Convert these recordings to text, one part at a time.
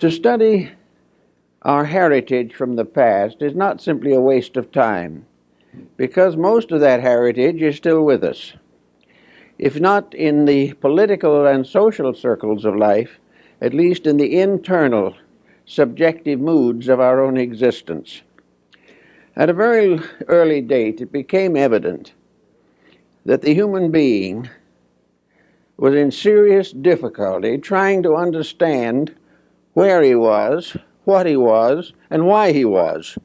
To study our heritage from the past is not simply a waste of time, because most of that heritage is still with us. If not in the political and social circles of life, at least in the internal, subjective moods of our own existence. At a very early date, it became evident that the human being was in serious difficulty trying to understand where he was, what he was, and why he was.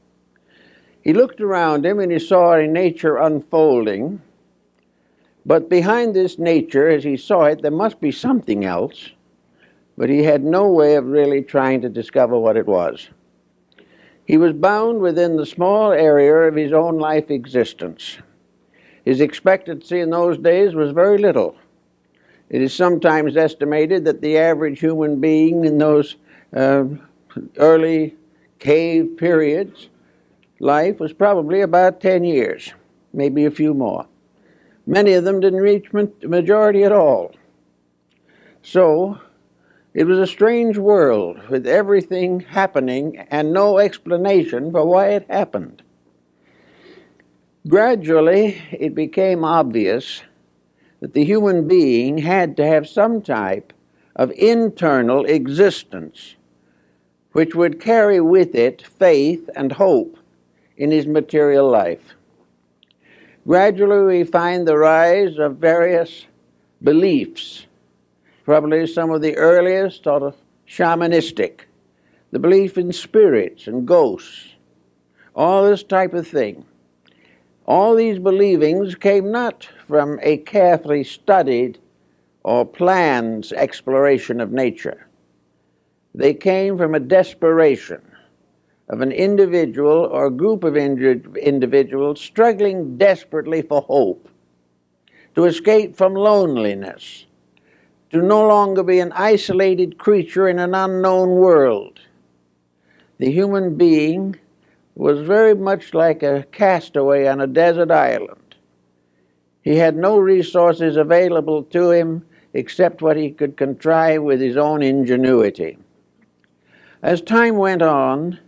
He looked around him and he saw a nature unfolding, but behind this nature, as he saw it, there must be something else, but he had no way of really trying to discover what it was. He was bound within the small area of his own life existence. His expectancy in those days was very little. It is sometimes estimated that the average human being in those early cave periods, life was probably about 10 years, maybe a few more. Many of them didn't reach majority at all. So it was a strange world with everything happening and no explanation for why it happened. Gradually, it became obvious that the human being had to have some type of internal existence which would carry with it faith and hope in his material life. Gradually we find the rise of various beliefs, probably some of the earliest sort of shamanistic, the belief in spirits and ghosts, all this type of thing. All these believings came not from a carefully studied or planned exploration of nature. They came from a desperation of an individual or group of individuals struggling desperately for hope, to escape from loneliness, to no longer be an isolated creature in an unknown world. The human being was very much like a castaway on a desert island. He had no resources available to him except what he could contrive with his own ingenuity. As time went on,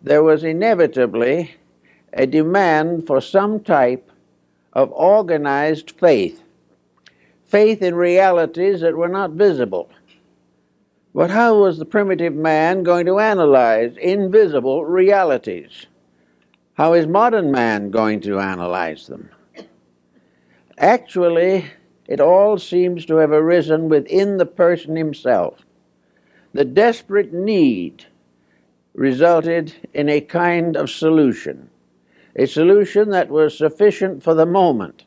there was inevitably a demand for some type of organized faith, faith in realities that were not visible. But how was the primitive man going to analyze invisible realities? How is modern man going to analyze them? Actually, it all seems to have arisen within the person himself. The desperate need resulted in a kind of solution, a solution that was sufficient for the moment,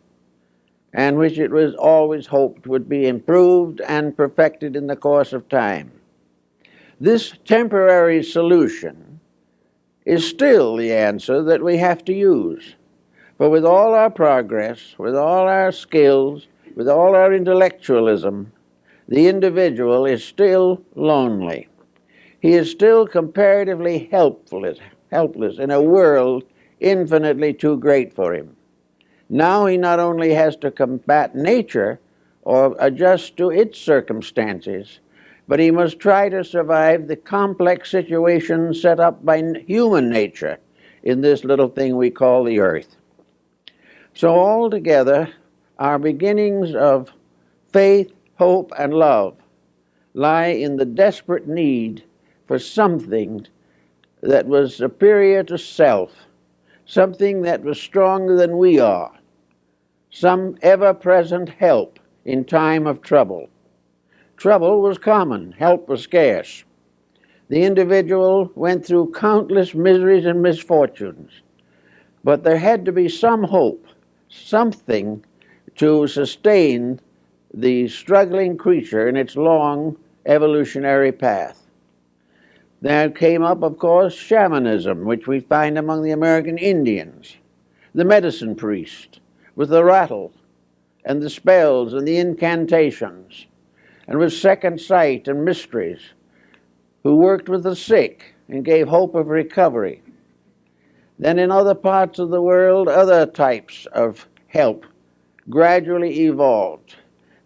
and which it was always hoped would be improved and perfected in the course of time. This temporary solution is still the answer that we have to use. For with all our progress, with all our skills, with all our intellectualism, the individual is still lonely. He is still comparatively helpless in a world infinitely too great for him. Now he not only has to combat nature or adjust to its circumstances, but he must try to survive the complex situations set up by human nature in this little thing we call the earth. So altogether, our beginnings of faith, hope, and love lie in the desperate need for something that was superior to self, something that was stronger than we are, some ever-present help in time of trouble. Trouble was common, help was scarce. The individual went through countless miseries and misfortunes, but there had to be some hope, something to sustain the struggling creature in its long evolutionary path. There came up, of course, shamanism, which we find among the American Indians, the medicine priest with the rattle and the spells and the incantations, and with second sight and mysteries, who worked with the sick and gave hope of recovery. Then in other parts of the world, other types of help gradually evolved.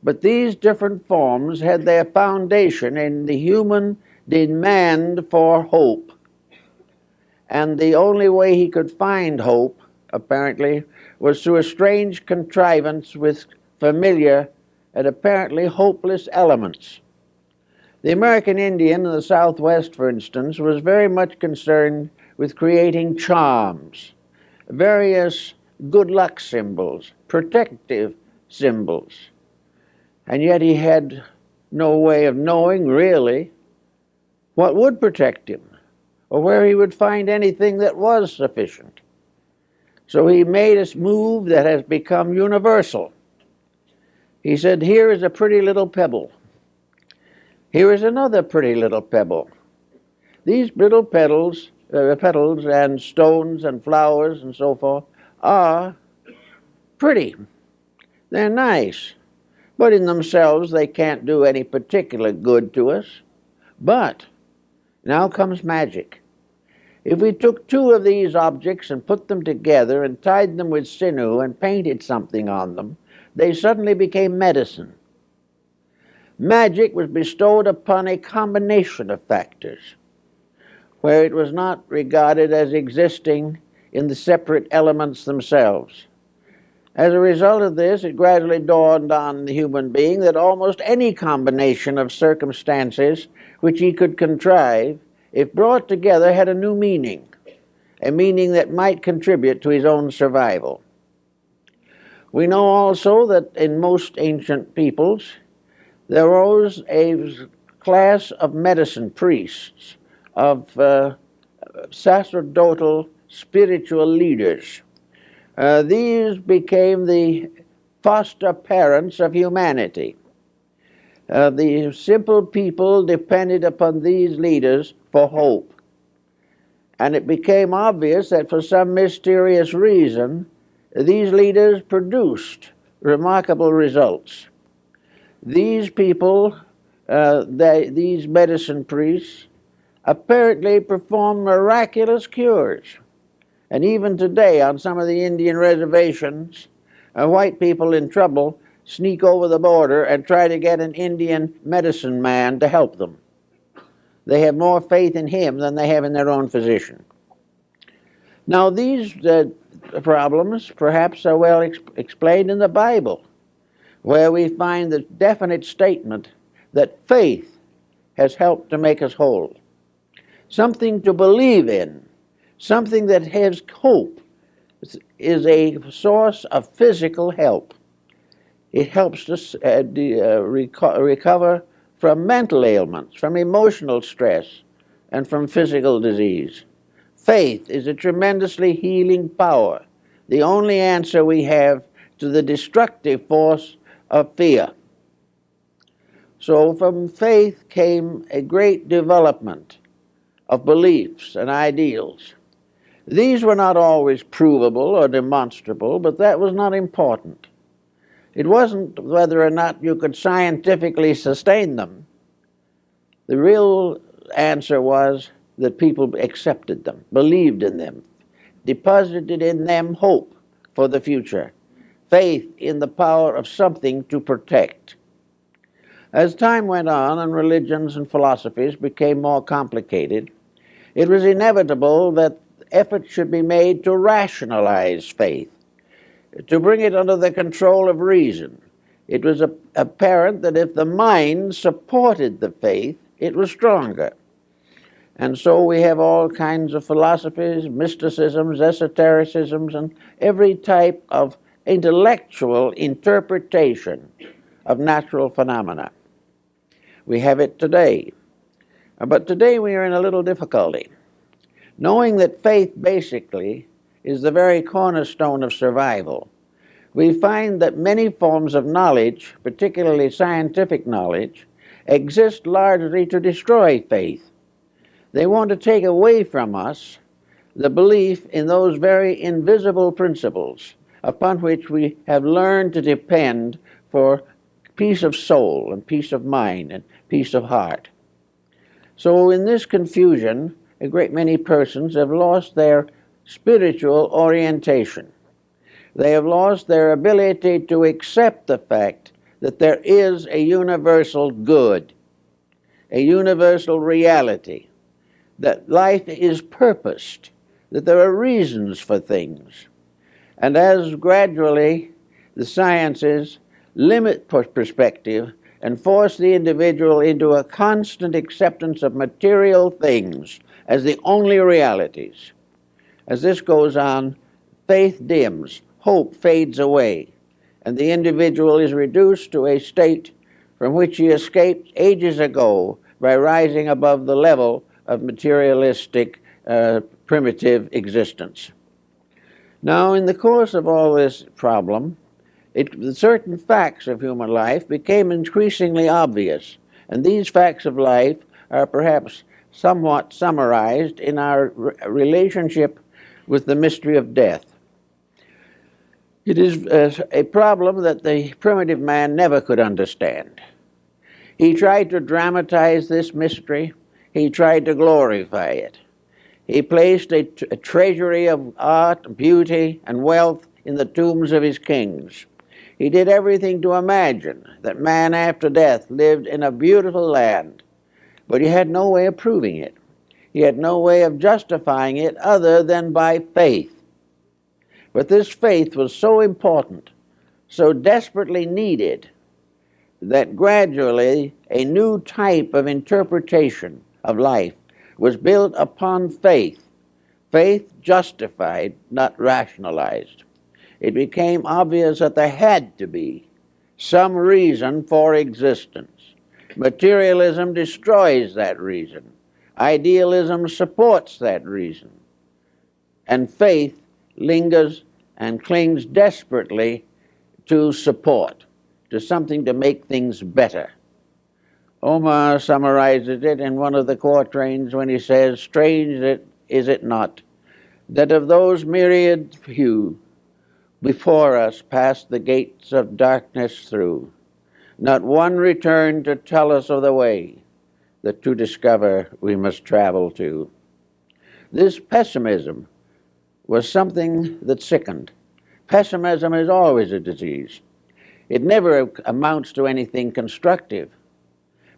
But these different forms had their foundation in the human demand for hope. And the only way he could find hope, apparently, was through a strange contrivance with familiar and apparently hopeless elements. The American Indian in the Southwest, for instance, was very much concerned with creating charms, various good luck symbols, protective symbols. And yet he had no way of knowing, really, what would protect him, or where he would find anything that was sufficient. So he made a move that has become universal. He said, here is a pretty little pebble. Here is another pretty little pebble. These little petals and stones and flowers and so forth are pretty. They're nice. But in themselves, they can't do any particular good to us. But now comes magic. If we took two of these objects and put them together and tied them with sinew and painted something on them, they suddenly became medicine. Magic was bestowed upon a combination of factors, where it was not regarded as existing in the separate elements themselves. As a result of this, it gradually dawned on the human being that almost any combination of circumstances which he could contrive, if brought together, had a new meaning, a meaning that might contribute to his own survival. We know also that in most ancient peoples, there arose a class of medicine priests, of sacerdotal spiritual leaders. These became the foster parents of humanity. The simple people depended upon these leaders for hope. And it became obvious that for some mysterious reason, these leaders produced remarkable results. These people, these medicine priests, apparently performed miraculous cures. And even today, on some of the Indian reservations, white people in trouble sneak over the border and try to get an Indian medicine man to help them. They have more faith in him than they have in their own physician. Now, these problems perhaps are well explained in the Bible, where we find the definite statement that faith has helped to make us whole. Something to believe in, something that has hope, is a source of physical help. It helps us recover from mental ailments, from emotional stress, and from physical disease. Faith is a tremendously healing power, the only answer we have to the destructive force of fear. So from faith came a great development of beliefs and ideals. These were not always provable or demonstrable, but that was not important. It wasn't whether or not you could scientifically sustain them. The real answer was that people accepted them, believed in them, deposited in them hope for the future, faith in the power of something to protect. As time went on and religions and philosophies became more complicated, it was inevitable that efforts should be made to rationalize faith, to bring it under the control of reason. It was apparent that if the mind supported the faith, it was stronger. And so we have all kinds of philosophies, mysticisms, esotericisms, and every type of intellectual interpretation of natural phenomena. We have it today. But today we are in a little difficulty. Knowing that faith basically is the very cornerstone of survival, we find that many forms of knowledge, particularly scientific knowledge, exist largely to destroy faith. They want to take away from us the belief in those very invisible principles upon which we have learned to depend for peace of soul and peace of mind and peace of heart. So in this confusion, a great many persons have lost their spiritual orientation. They have lost their ability to accept the fact that there is a universal good, a universal reality, that life is purposed, that there are reasons for things. And as gradually the sciences limit perspective and force the individual into a constant acceptance of material things as the only realities, as this goes on, faith dims, hope fades away, and the individual is reduced to a state from which he escaped ages ago by rising above the level of materialistic, primitive existence. Now, in the course of all this problem, certain facts of human life became increasingly obvious, and these facts of life are perhaps somewhat summarized in our relationship with the mystery of death. It is a problem that the primitive man never could understand. He tried to dramatize this mystery. He tried to glorify it. He placed a treasury of art, beauty, and wealth in the tombs of his kings. He did everything to imagine that man after death lived in a beautiful land, but he had no way of proving it. He had no way of justifying it other than by faith. But this faith was so important, so desperately needed, that gradually a new type of interpretation of life was built upon faith, faith justified, not rationalized. It became obvious that there had to be some reason for existence. Materialism destroys that reason. Idealism supports that reason. And faith lingers and clings desperately to support, to something to make things better. Omar summarizes it in one of the quatrains when he says, "Strange is it not, that of those myriad few before us passed the gates of darkness through, not one returned to tell us of the way that to discover we must travel to." This pessimism was something that sickened. Pessimism is always a disease. It never amounts to anything constructive.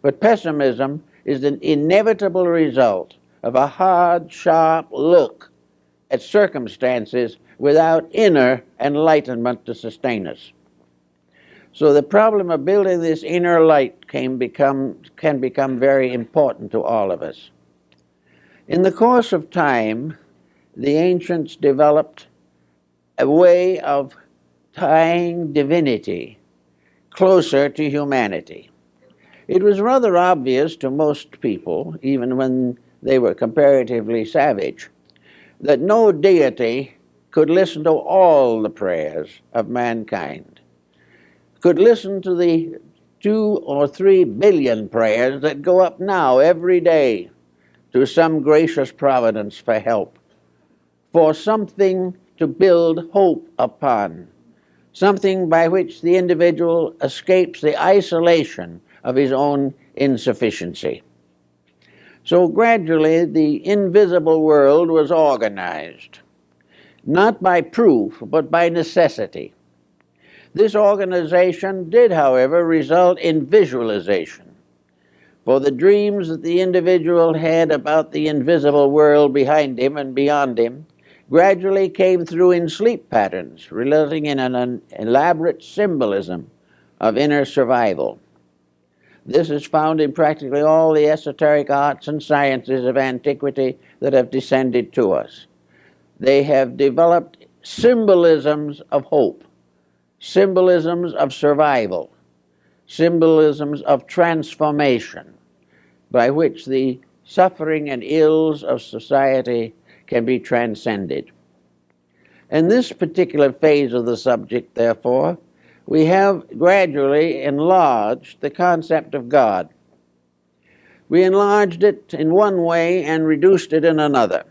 But pessimism is an inevitable result of a hard, sharp look at circumstances without inner enlightenment to sustain us. So the problem of building this inner light can become very important to all of us. In the course of time, the ancients developed a way of tying divinity closer to humanity. It was rather obvious to most people, even when they were comparatively savage, that no deity could listen to all the prayers of mankind, could listen to the 2 or 3 billion prayers that go up now every day to some gracious providence for help, for something to build hope upon, something by which the individual escapes the isolation of his own insufficiency. So gradually the invisible world was organized, not by proof, but by necessity. This organization did, however, result in visualization. For the dreams that the individual had about the invisible world behind him and beyond him gradually came through in sleep patterns, resulting in an elaborate symbolism of inner survival. This is found in practically all the esoteric arts and sciences of antiquity that have descended to us. They have developed symbolisms of hope, symbolisms of survival, symbolisms of transformation, by which the suffering and ills of society can be transcended. In this particular phase of the subject, therefore, we have gradually enlarged the concept of God. We enlarged it in one way and reduced it in another.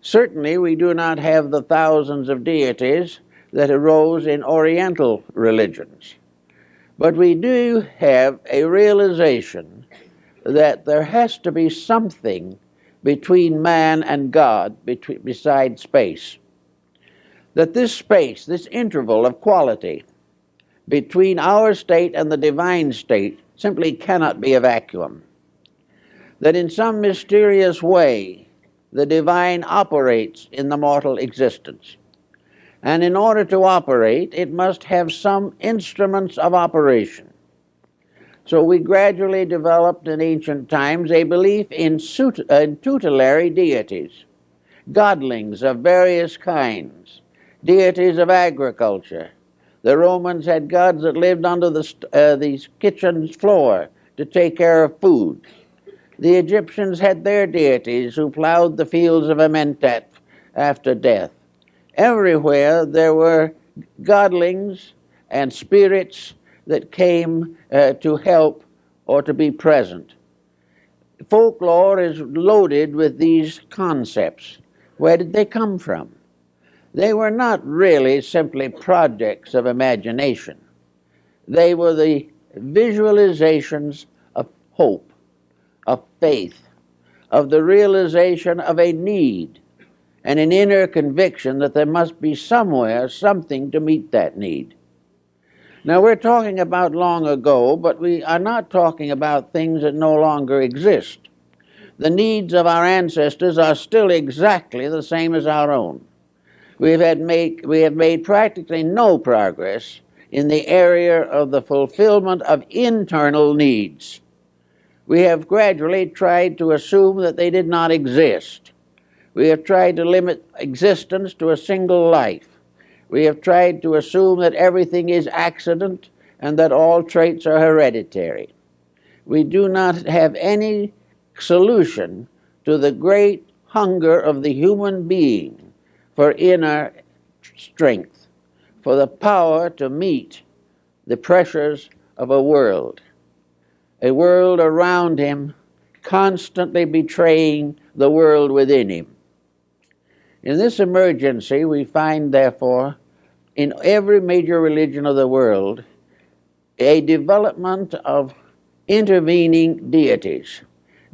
Certainly, we do not have the thousands of deities that arose in Oriental religions, but we do have a realization that there has to be something between man and God beside space. That this space, this interval of quality between our state and the divine state simply cannot be a vacuum. that in some mysterious way the divine operates in the mortal existence. And in order to operate, it must have some instruments of operation. So we gradually developed in ancient times a belief in tutelary deities, godlings of various kinds, deities of agriculture. The Romans had gods that lived under the kitchen floor to take care of food. The Egyptians had their deities who plowed the fields of Amentet after death. Everywhere there were godlings and spirits that came to help or to be present. Folklore is loaded with these concepts. Where did they come from? They were not really simply projects of imagination. They were the visualizations of hope, of faith, of the realization of a need, and an inner conviction that there must be somewhere something to meet that need. Now, we're talking about long ago, but we are not talking about things that no longer exist. The needs of our ancestors are still exactly the same as our own. We have made practically no progress in the area of the fulfillment of internal needs. We have gradually tried to assume that they did not exist. We have tried to limit existence to a single life. We have tried to assume that everything is accident and that all traits are hereditary. We do not have any solution to the great hunger of the human being for inner strength, for the power to meet the pressures of a world around him constantly betraying the world within him. In this emergency, we find, therefore, in every major religion of the world, a development of intervening deities,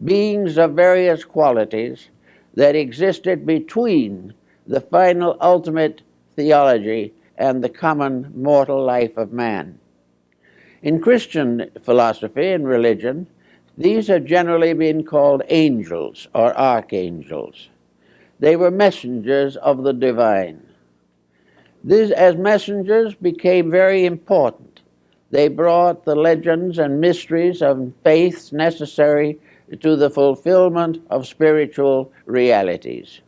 beings of various qualities that existed between the final ultimate theology and the common mortal life of man. In Christian philosophy and religion, these have generally been called angels or archangels. They were messengers of the divine. These, as messengers, became very important. They brought the legends and mysteries of faiths necessary to the fulfillment of spiritual realities.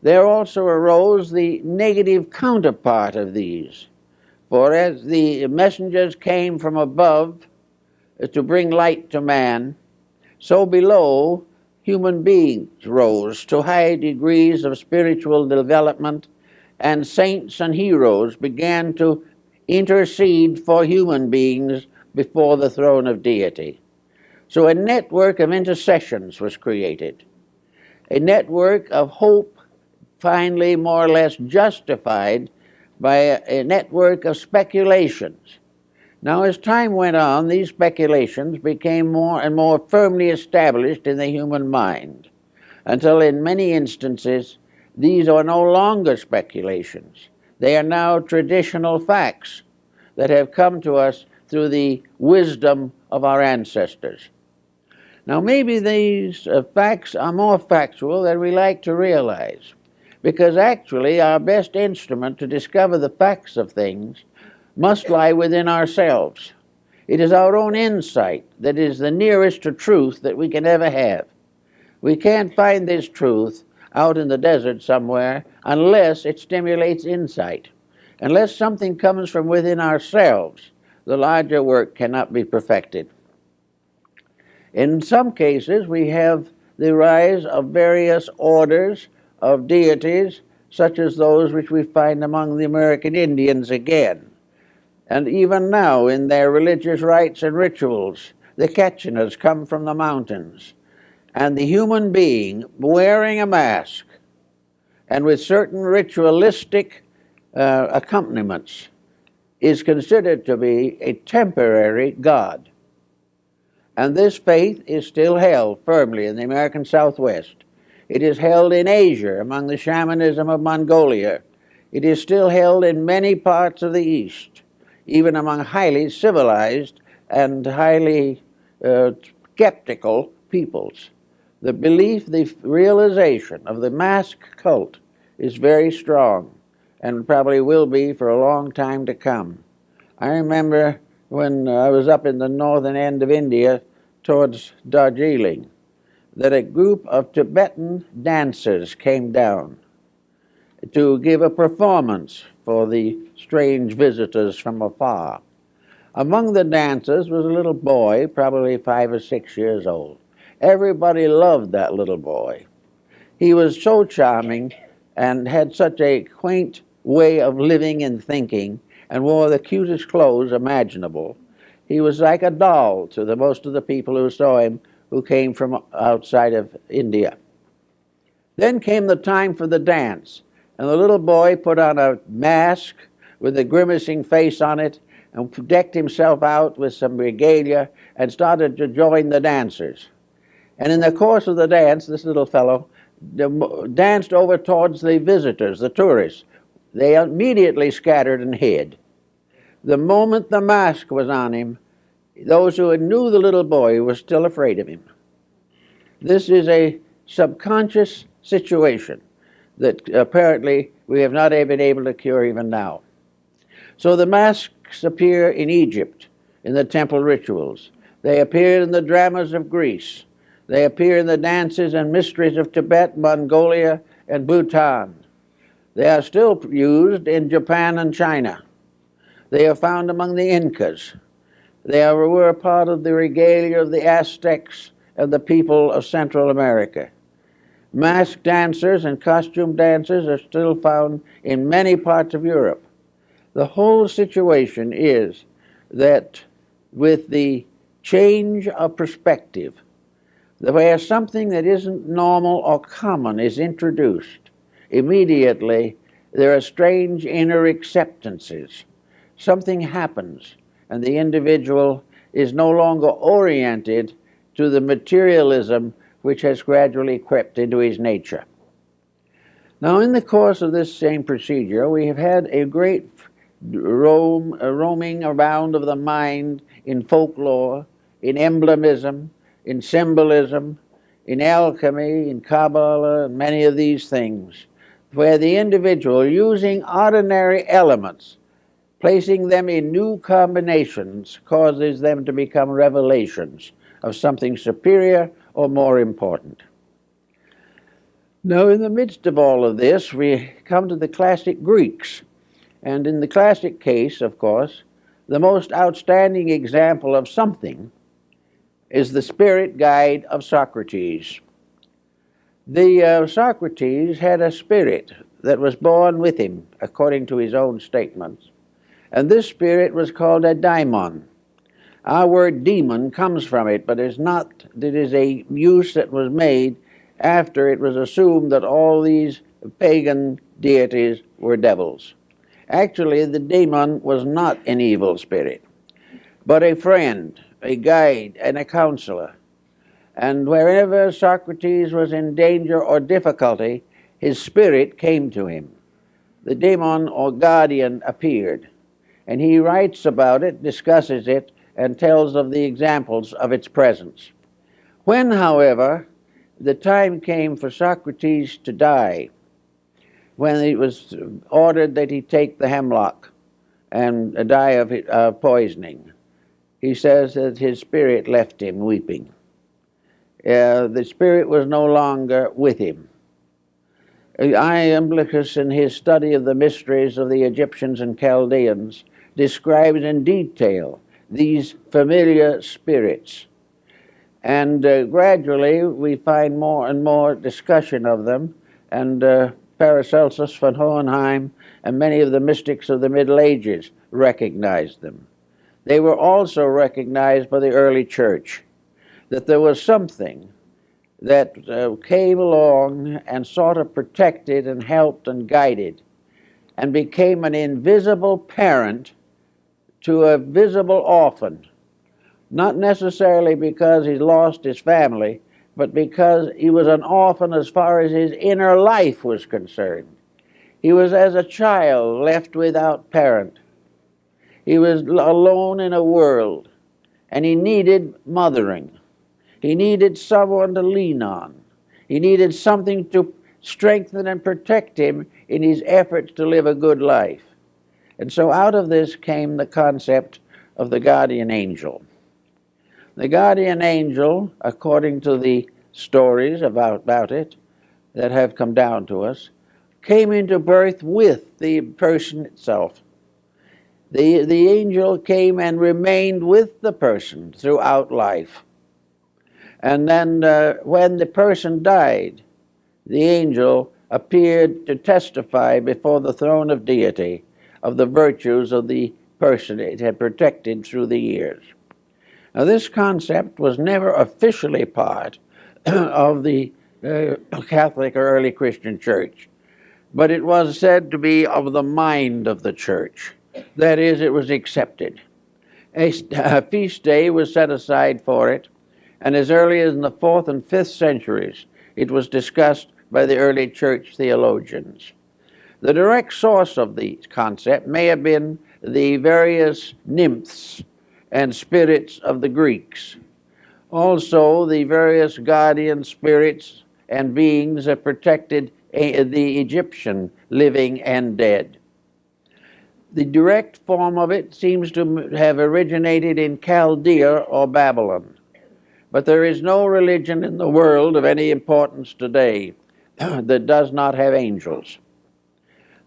There also arose the negative counterpart of these. For as the messengers came from above to bring light to man, so below human beings rose to high degrees of spiritual development, and saints and heroes began to intercede for human beings before the throne of deity. So a network of intercessions was created, a network of hope finally more or less justified by a network of speculations. Now, as time went on, these speculations became more and more firmly established in the human mind, until in many instances these are no longer speculations. They are now traditional facts that have come to us through the wisdom of our ancestors. Now, maybe these facts are more factual than we like to realize, because actually our best instrument to discover the facts of things must lie within ourselves. It is our own insight that is the nearest to truth that we can ever have. We can't find this truth out in the desert somewhere unless it stimulates insight. Unless something comes from within ourselves, the larger work cannot be perfected. In some cases, we have the rise of various orders of deities, such as those which we find among the American Indians again. And even now, in their religious rites and rituals, the Ketchinas come from the mountains. And the human being wearing a mask and with certain ritualistic accompaniments is considered to be a temporary god. And this faith is still held firmly in the American Southwest. It is held in Asia among the shamanism of Mongolia. It is still held in many parts of the East, even among highly civilized and highly skeptical peoples, the belief, the realization of the mask cult is very strong and probably will be for a long time to come. I remember when I was up in the northern end of India towards Darjeeling, that a group of Tibetan dancers came down to give a performance for the strange visitors from afar. Among the dancers was a little boy, probably 5 or 6 years old. Everybody loved that little boy. He was so charming and had such a quaint way of living and thinking and wore the cutest clothes imaginable. He was like a doll to most of the people who saw him who came from outside of India. Then came the time for the dance, and the little boy put on a mask with a grimacing face on it and decked himself out with some regalia and started to join the dancers. And in the course of the dance, this little fellow danced over towards the visitors, the tourists. They immediately scattered and hid. The moment the mask was on him, those who knew the little boy were still afraid of him. This is a subconscious situation that apparently we have not been able to cure even now. So the masks appear in Egypt, in the temple rituals. They appear in the dramas of Greece. They appear in the dances and mysteries of Tibet, Mongolia, and Bhutan. They are still used in Japan and China. They are found among the Incas. They were a part of the regalia of the Aztecs and the people of Central America. Masked dancers and costume dancers are still found in many parts of Europe. The whole situation is that with the change of perspective, where something that isn't normal or common is introduced, immediately there are strange inner acceptances. Something happens, and the individual is no longer oriented to the materialism which has gradually crept into his nature. Now, in the course of this same procedure, we have had a great roaming around of the mind in folklore, in emblemism, in symbolism, in alchemy, in Kabbalah, and many of these things, where the individual, using ordinary elements, placing them in new combinations, causes them to become revelations of something superior or more important. Now, in the midst of all of this, we come to the classic Greeks. And in the classic case, of course, the most outstanding example of something is the spirit guide of Socrates. Socrates had a spirit that was born with him, according to his own statements. And this spirit was called a daimon. Our word demon comes from it, but it is a use that was made after it was assumed that all these pagan deities were devils. Actually, the demon was not an evil spirit, but a friend, a guide, and a counselor. And wherever Socrates was in danger or difficulty, his spirit came to him. The demon or guardian appeared, and he writes about it, discusses it, and tells of the examples of its presence. When, however, the time came for Socrates to die, when it was ordered that he take the hemlock and die of poisoning, he says that his spirit left him weeping. The spirit was no longer with him. Iamblichus, in his study of the mysteries of the Egyptians and Chaldeans, describes in detail these familiar spirits. And gradually we find more and more discussion of them, and Paracelsus von Hohenheim and many of the mystics of the Middle Ages recognized them. They were also recognized by the early church, that there was something that came along and sort of protected and helped and guided and became an invisible parent to a visible orphan, not necessarily because he lost his family, but because he was an orphan as far as his inner life was concerned. He was as a child left without parent. He was alone in a world, and he needed mothering. He needed someone to lean on. He needed something to strengthen and protect him in his efforts to live a good life. And so out of this came the concept of the guardian angel. The guardian angel, according to the stories about it that have come down to us, came into birth with the person itself. The angel came and remained with the person throughout life. And then when the person died, the angel appeared to testify before the throne of deity of the virtues of the person it had protected through the years. Now, this concept was never officially part of the Catholic or early Christian church, but it was said to be of the mind of the church. That is, it was accepted. A feast day was set aside for it, and as early as in the 4th and 5th centuries, it was discussed by the early church theologians. The direct source of the concept may have been the various nymphs and spirits of the Greeks. Also, the various guardian spirits and beings that protected the Egyptian living and dead. The direct form of it seems to have originated in Chaldea or Babylon. But there is no religion in the world of any importance today that does not have angels.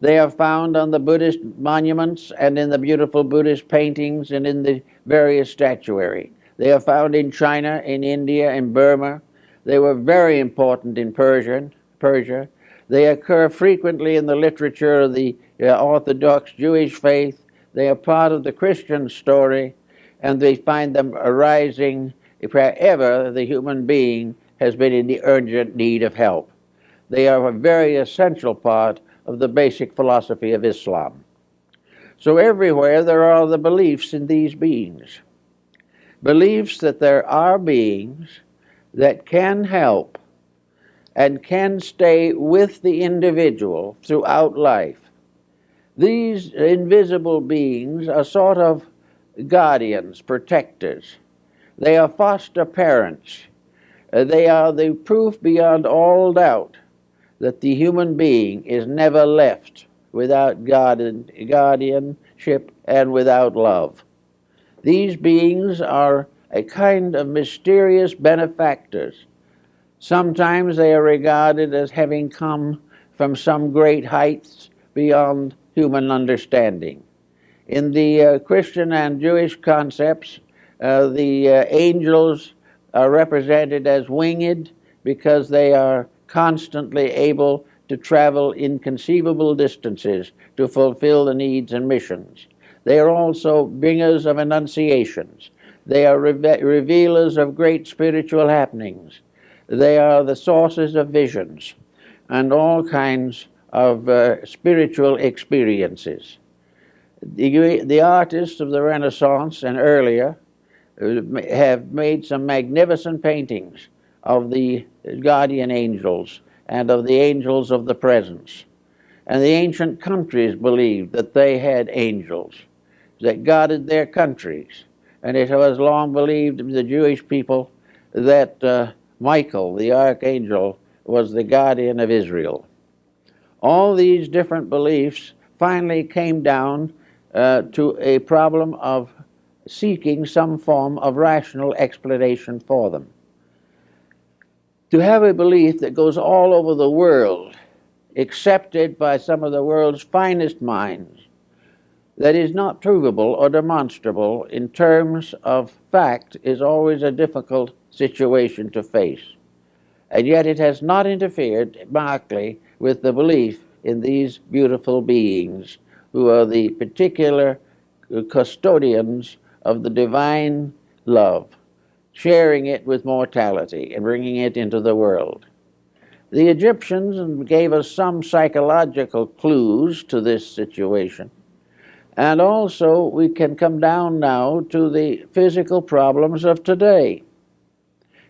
They are found on the Buddhist monuments and in the beautiful Buddhist paintings and in the various statuary. They are found in China, in India, in Burma. They were very important in Persia. They occur frequently in the literature of the Orthodox Jewish faith. They are part of the Christian story, and they find them arising wherever the human being has been in the urgent need of help. They are a very essential part of the basic philosophy of Islam. So everywhere there are the beliefs in these beings. Beliefs that there are beings that can help and can stay with the individual throughout life. These invisible beings are sort of guardians, protectors. They are foster parents. They are the proof beyond all doubt that the human being is never left without guardianship and without love. These beings are a kind of mysterious benefactors. Sometimes they are regarded as having come from some great heights beyond human understanding. In the Christian and Jewish concepts, the angels are represented as winged because they are constantly able to travel inconceivable distances to fulfill the needs and missions. They are also bringers of annunciations. They are revealers of great spiritual happenings. They are the sources of visions and all kinds of spiritual experiences. The artists of the Renaissance and earlier have made some magnificent paintings of the guardian angels and of the angels of the presence. And the ancient countries believed that they had angels that guarded their countries. And it was long believed in the Jewish people that Michael, the archangel, was the guardian of Israel. All these different beliefs finally came down to a problem of seeking some form of rational explanation for them. To have a belief that goes all over the world, accepted by some of the world's finest minds, that is not provable or demonstrable in terms of fact is always a difficult situation to face. And yet it has not interfered markedly with the belief in these beautiful beings who are the particular custodians of the divine love, sharing it with mortality and bringing it into the world. The Egyptians gave us some psychological clues to this situation. And also we can come down now to the physical problems of today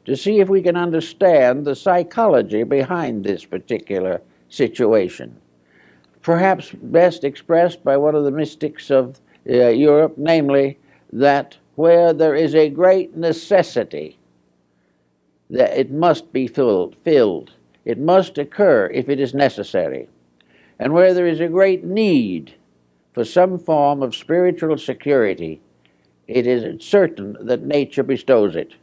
to see if we can understand the psychology behind this particular situation. Perhaps best expressed by one of the mystics of Europe, namely that where there is a great necessity, that it must be filled. It must occur if it is necessary. And where there is a great need for some form of spiritual security, it is certain that nature bestows it.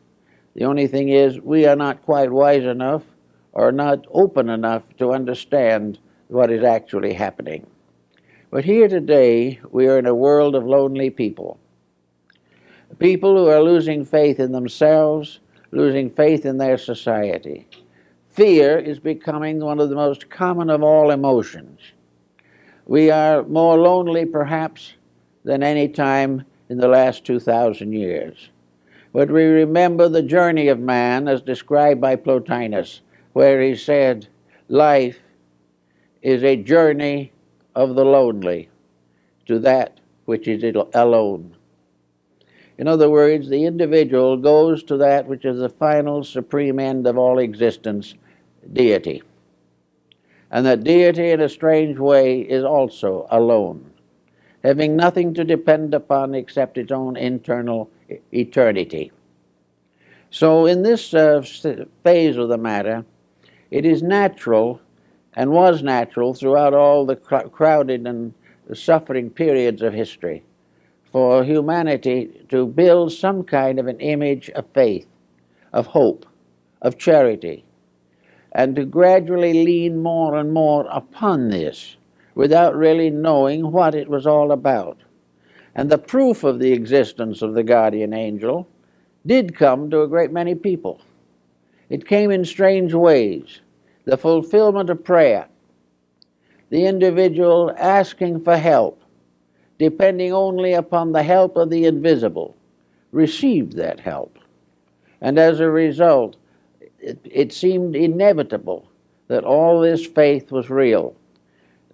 The only thing is, we are not quite wise enough or not open enough to understand what is actually happening. But here today, we are in a world of lonely people. People who are losing faith in themselves, losing faith in their society. Fear is becoming one of the most common of all emotions. We are more lonely, perhaps, than any time in the last 2,000 years. But we remember the journey of man as described by Plotinus, where he said, life is a journey of the lonely to that which is alone. In other words, the individual goes to that which is the final supreme end of all existence, deity. And that deity, in a strange way, is also alone, having nothing to depend upon except its own internal eternity. So in this phase of the matter, it is natural, and was natural throughout all the crowded and suffering periods of history, for humanity to build some kind of an image of faith, of hope, of charity, and to gradually lean more and more upon this without really knowing what it was all about. And the proof of the existence of the guardian angel did come to a great many people. It came in strange ways. The fulfillment of prayer, the individual asking for help, depending only upon the help of the invisible, received that help. And as a result, it seemed inevitable that all this faith was real,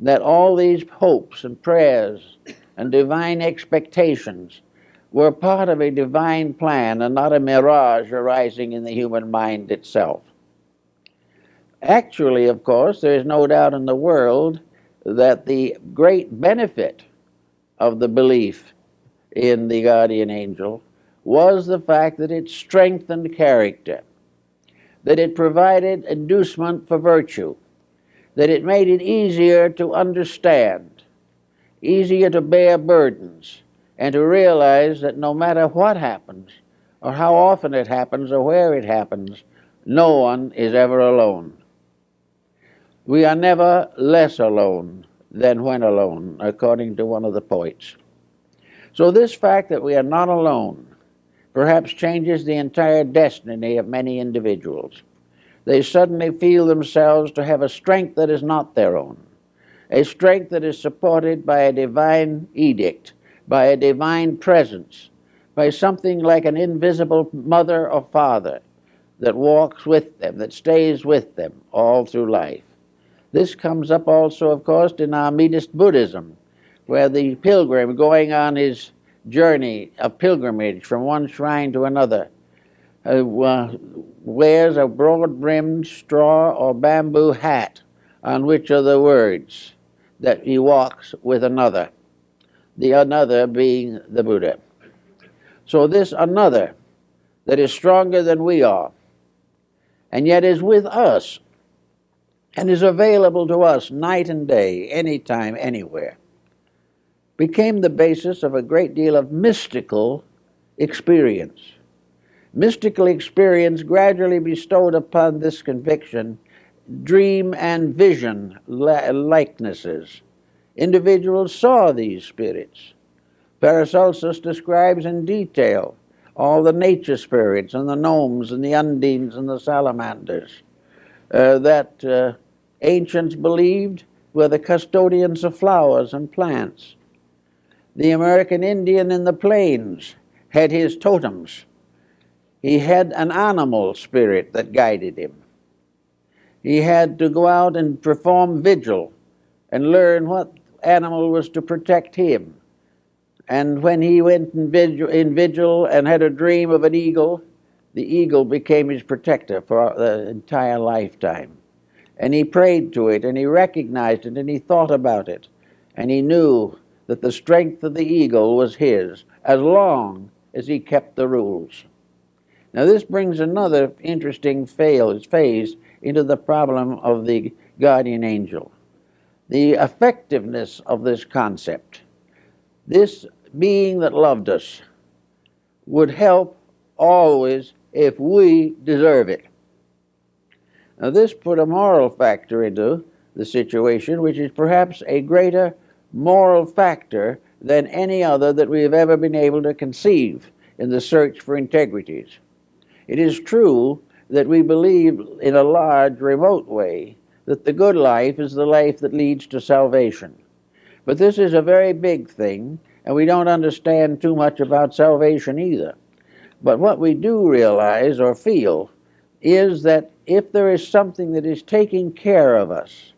that all these hopes and prayers and divine expectations were part of a divine plan and not a mirage arising in the human mind itself. Actually, of course, there is no doubt in the world that the great benefit of the belief in the guardian angel was the fact that it strengthened character, that it provided inducement for virtue, that it made it easier to understand, easier to bear burdens, and to realize that no matter what happens, or how often it happens, or where it happens, no one is ever alone. We are never less alone than when alone, according to one of the poets. So this fact that we are not alone perhaps changes the entire destiny of many individuals. They suddenly feel themselves to have a strength that is not their own, a strength that is supported by a divine edict, by a divine presence, by something like an invisible mother or father that walks with them, that stays with them all through life. This comes up also, of course, in our Buddhist Buddhism, where the pilgrim going on his journey of pilgrimage from one shrine to another wears a broad-brimmed straw or bamboo hat on which are the words that he walks with another, the another being the Buddha. So this another that is stronger than we are, and yet is with us, and is available to us night and day, anytime, anywhere, became the basis of a great deal of mystical experience. Mystical experience gradually bestowed upon this conviction dream and vision likenesses. Individuals saw these spirits. Paracelsus describes in detail all the nature spirits and the gnomes and the undines and the salamanders that ancients believed were the custodians of flowers and plants. The American Indian in the plains had his totems. He had an animal spirit that guided him. He had to go out and perform vigil and learn what animal was to protect him. And when he went in vigil and had a dream of an eagle, the eagle became his protector for the entire lifetime. And he prayed to it, and he recognized it, and he thought about it. And he knew that the strength of the eagle was his, as long as he kept the rules. Now this brings another interesting phase into the problem of the guardian angel. The effectiveness of this concept. This being that loved us would help always if we deserve it. Now this put a moral factor into the situation, which is perhaps a greater moral factor than any other that we have ever been able to conceive in the search for integrities. It is true that we believe in a large, remote way that the good life is the life that leads to salvation. But this is a very big thing, and we don't understand too much about salvation either. But what we do realize or feel is that if there is something that is taking care of us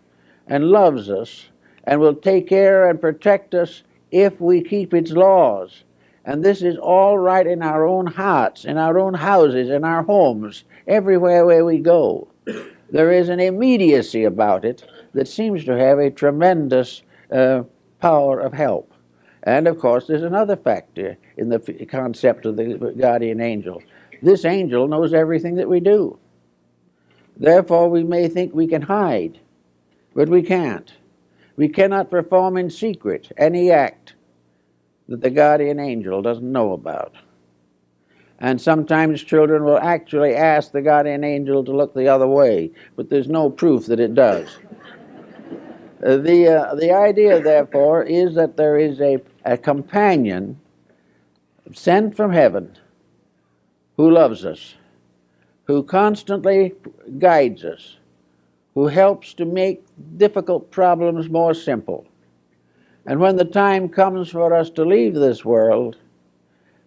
and loves us and will take care and protect us if we keep its laws, and this is all right in our own hearts, in our own houses, in our homes, everywhere where we go, there is an immediacy about it that seems to have a tremendous power of help. And of course, there's another factor in the concept of the guardian angel. This angel knows everything that we do. Therefore, we may think we can hide, but we can't. We cannot perform in secret any act that the guardian angel doesn't know about. And sometimes children will actually ask the guardian angel to look the other way, but there's no proof that it does. The idea, therefore, is that there is a companion sent from heaven who loves us, who constantly guides us, who helps to make difficult problems more simple. And when the time comes for us to leave this world,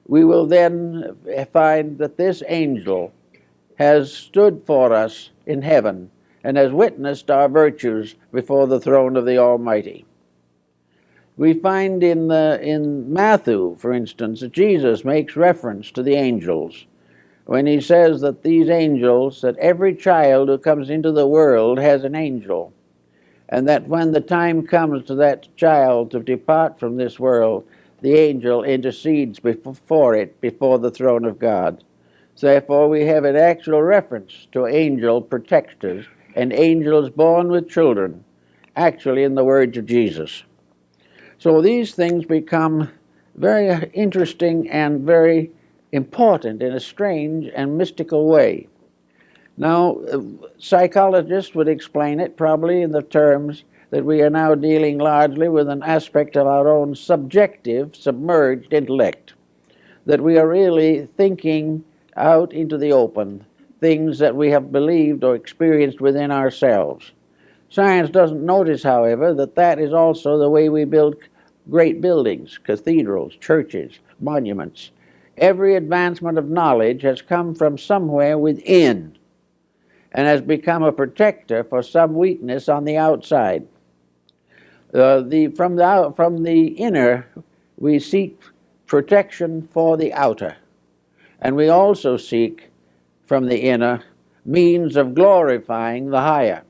we will then find that this angel has stood for us in heaven and has witnessed our virtues before the throne of the Almighty. We find in Matthew, for instance, that Jesus makes reference to the angels when he says that these angels, that every child who comes into the world has an angel, and that when the time comes to that child to depart from this world, the angel intercedes before it, before the throne of God. So therefore, we have an actual reference to angel protectors and angels born with children, actually in the words of Jesus. So these things become very interesting and very important in a strange and mystical way. Now, psychologists would explain it probably in the terms that we are now dealing largely with an aspect of our own subjective, submerged intellect, that we are really thinking out into the open things that we have believed or experienced within ourselves. Science doesn't notice, however, that that is also the way we build great buildings, cathedrals, churches, monuments. Every advancement of knowledge has come from somewhere within and has become a protector for some weakness on the outside. From the inner, we seek protection for the outer, and we also seek from the inner means of glorifying the higher.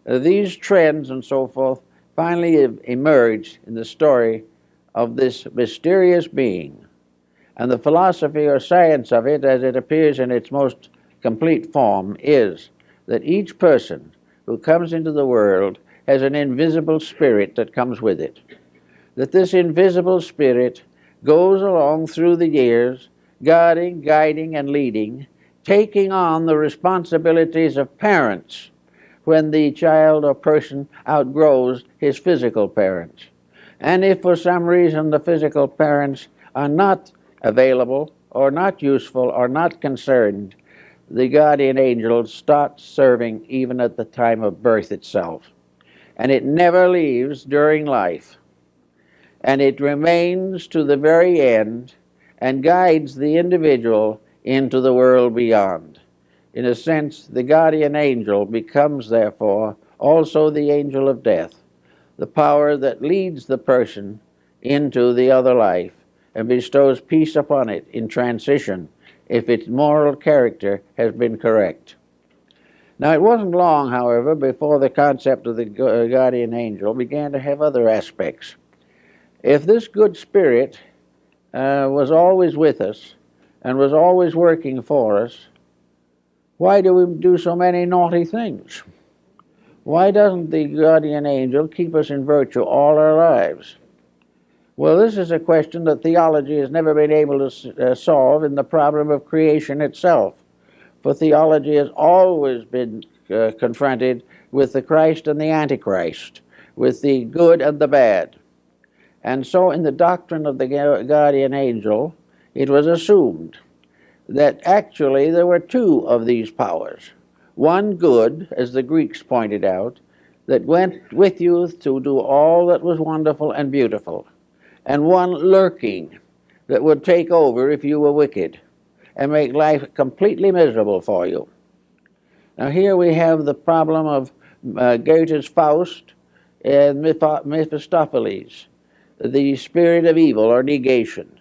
These trends and so forth finally emerged in the story of this mysterious being, and the philosophy or science of it, as it appears in its most complete form, is that each person who comes into the world has an invisible spirit that comes with it. That this invisible spirit goes along through the years, guarding, guiding, and leading, taking on the responsibilities of parents when the child or person outgrows his physical parents. And if for some reason the physical parents are not available or not useful or not concerned, the guardian angel starts serving even at the time of birth itself. And it never leaves during life. And it remains to the very end and guides the individual into the world beyond. In a sense, the guardian angel becomes, therefore, also the angel of death, the power that leads the person into the other life and bestows peace upon it in transition if its moral character has been correct. Now, it wasn't long, however, before the concept of the guardian angel began to have other aspects. If this good spirit was always with us, and was always working for us, why do we do so many naughty things? Why doesn't the guardian angel keep us in virtue all our lives? Well, this is a question that theology has never been able to solve in the problem of creation itself. For theology has always been confronted with the Christ and the Antichrist, with the good and the bad. And so in the doctrine of the guardian angel, it was assumed that actually there were two of these powers. One good, as the Greeks pointed out, that went with you to do all that was wonderful and beautiful, and one lurking that would take over if you were wicked and make life completely miserable for you. Now here we have the problem of Goethe's Faust and Mephistopheles, the spirit of evil or negation,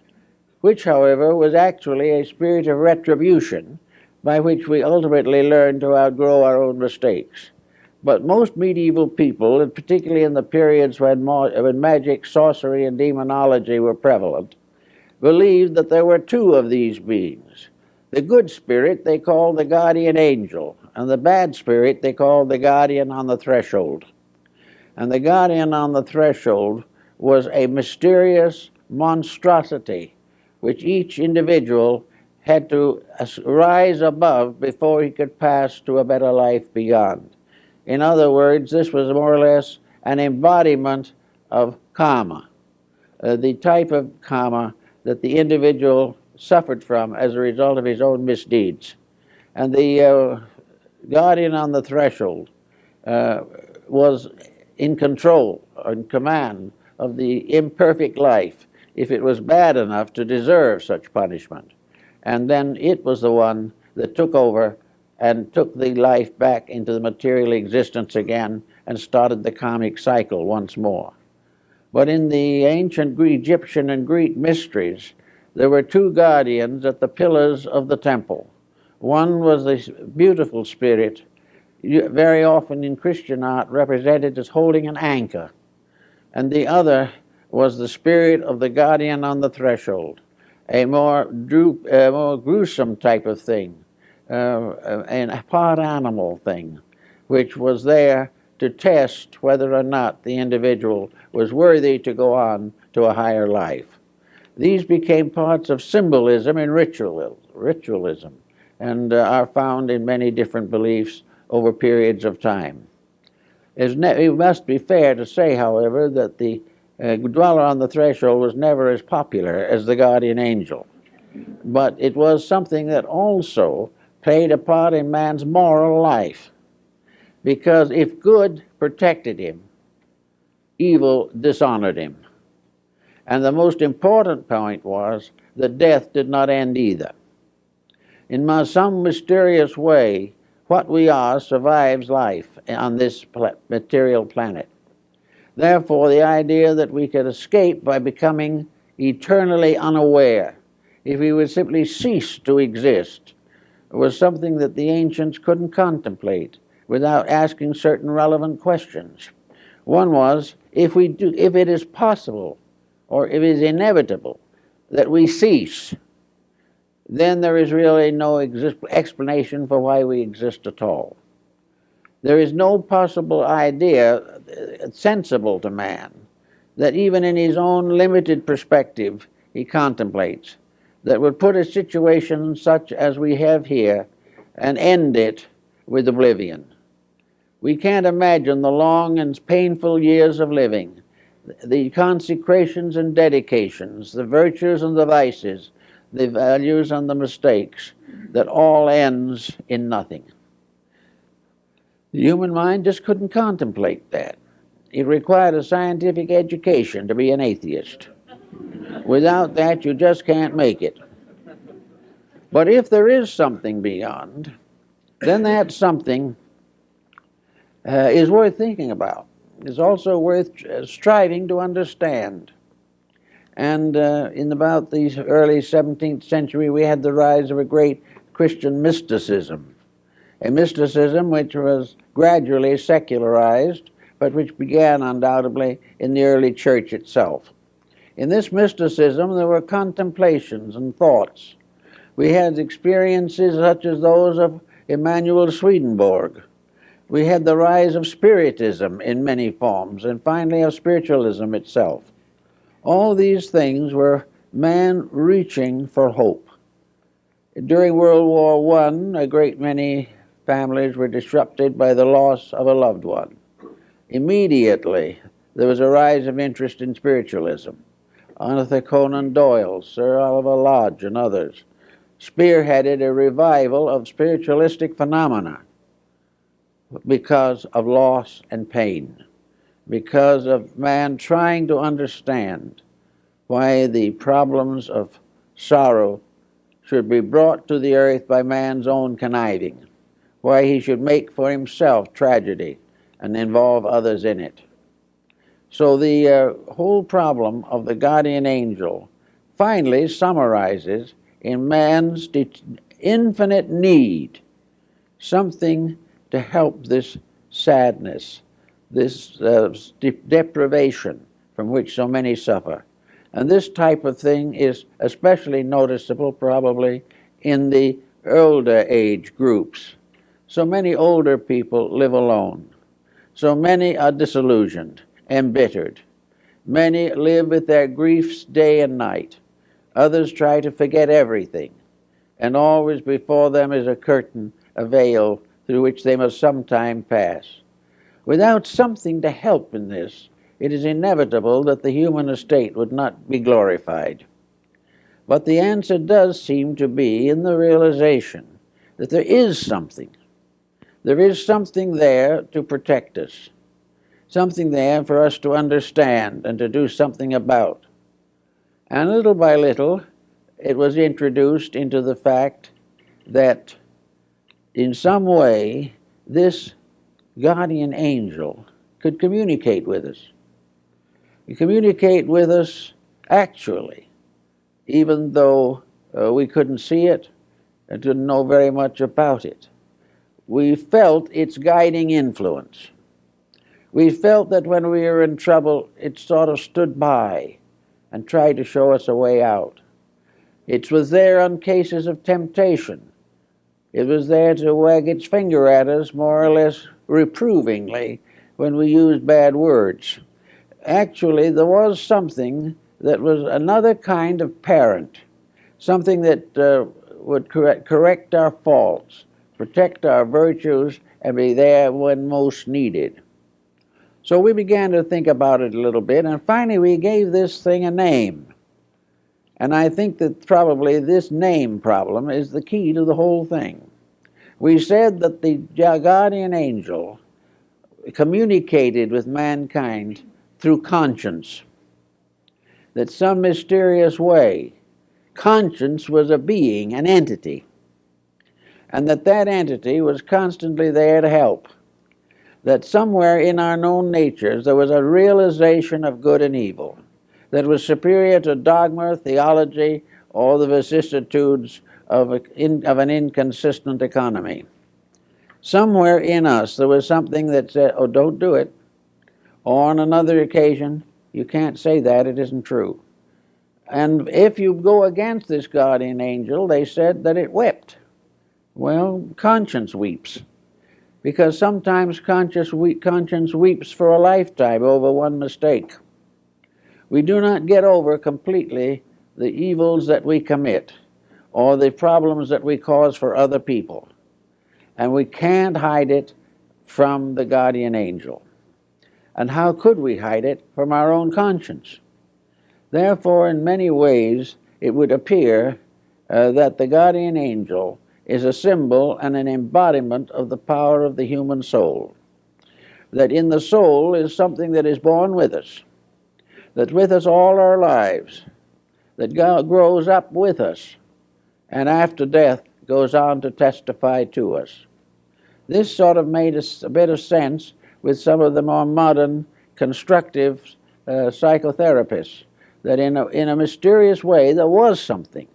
which, however, was actually a spirit of retribution by which we ultimately learn to outgrow our own mistakes. But most medieval people, and particularly in the periods when magic, sorcery, and demonology were prevalent, believed that there were two of these beings. The good spirit they called the guardian angel, and the bad spirit they called the guardian on the threshold. And the guardian on the threshold was a mysterious monstrosity which each individual had to rise above before he could pass to a better life beyond. In other words, this was more or less an embodiment of karma, the type of karma that the individual suffered from as a result of his own misdeeds. And the guardian on the threshold was in control, in command of the imperfect life, if it was bad enough to deserve such punishment. And then it was the one that took over and took the life back into the material existence again and started the karmic cycle once more. But in the ancient Egyptian and Greek mysteries, there were two guardians at the pillars of the temple. One was this beautiful spirit, very often in Christian art represented as holding an anchor, and the other was the spirit of the guardian on the threshold, a more gruesome type of thing, a part animal thing, which was there to test whether or not the individual was worthy to go on to a higher life. These became parts of symbolism and ritualism, and are found in many different beliefs over periods of time. It must be fair to say, however, that the dweller on the threshold was never as popular as the guardian angel, but it was something that also played a part in man's moral life, because if good protected him, evil dishonored him. And the most important point was that death did not end either. In some mysterious way, what we are survives life on this material planet. Therefore, the idea that we could escape by becoming eternally unaware, if we would simply cease to exist, was something that the ancients couldn't contemplate without asking certain relevant questions. One was, if it is possible, or if it is inevitable that we cease, then there is really no explanation for why we exist at all. There is no possible idea sensible to man that even in his own limited perspective he contemplates that would put a situation such as we have here and end it with oblivion. We can't imagine the long and painful years of living, the consecrations and dedications, the virtues and the vices, the values and the mistakes, that all ends in nothing. The human mind just couldn't contemplate that. It required a scientific education to be an atheist. Without that, you just can't make it. But if there is something beyond, then that something is worth thinking about. It's also worth striving to understand. And in about the early 17th century, we had the rise of a great Christian mysticism, a mysticism which was gradually secularized, but which began undoubtedly in the early church itself. In this mysticism, there were contemplations and thoughts We had experiences such as those of Emanuel Swedenborg. We had the rise of Spiritism in many forms, and finally of spiritualism itself. All these things were man reaching for hope. During World War I, a great many families were disrupted by the loss of a loved one. Immediately, there was a rise of interest in spiritualism. Arthur Conan Doyle, Sir Oliver Lodge, and others spearheaded a revival of spiritualistic phenomena because of loss and pain, because of man trying to understand why the problems of sorrow should be brought to the earth by man's own conniving, why he should make for himself tragedy and involve others in it. So the whole problem of the guardian angel finally summarizes in man's infinite need something to help this sadness, this deprivation from which so many suffer. And this type of thing is especially noticeable probably in the older age groups. So many older people live alone. So many are disillusioned, embittered. Many live with their griefs day and night. Others try to forget everything. And always before them is a curtain, a veil, through which they must sometime pass. Without something to help in this, it is inevitable that the human estate would not be glorified. But the answer does seem to be in the realization that there is something. There is something there to protect us, something there for us to understand and to do something about. And little by little, it was introduced into the fact that in some way this guardian angel could communicate with us. Communicate with us actually, even though we couldn't see it and didn't know very much about it. We felt its guiding influence. We felt that when we were in trouble, it sort of stood by and tried to show us a way out. It was there on cases of temptation. It was there to wag its finger at us more or less reprovingly when we used bad words. Actually, there was something that was another kind of parent, something that would correct our faults, protect our virtues, and be there when most needed. So we began to think about it a little bit, and finally we gave this thing a name. And I think that probably this name problem is the key to the whole thing. We said that the guardian angel communicated with mankind through conscience, that some mysterious way conscience was a being, an entity, and that entity was constantly there to help, that somewhere in our known natures there was a realization of good and evil that was superior to dogma, theology, or the vicissitudes of an inconsistent economy. Somewhere in us there was something that said, oh, don't do it. Or on another occasion, you can't say that, it isn't true. And if you go against this guardian angel, they said that it wept. Well, conscience weeps, because sometimes conscience weeps for a lifetime over one mistake. We do not get over completely the evils that we commit or the problems that we cause for other people. And we can't hide it from the guardian angel. And how could we hide it from our own conscience? Therefore, in many ways, it would appear that the guardian angel is a symbol and an embodiment of the power of the human soul. That in the soul is something that is born with us, that with us all our lives, that God grows up with us, and after death goes on to testify to us. This sort of made a bit of sense with some of the more modern constructive psychotherapists, that in a mysterious way there was something,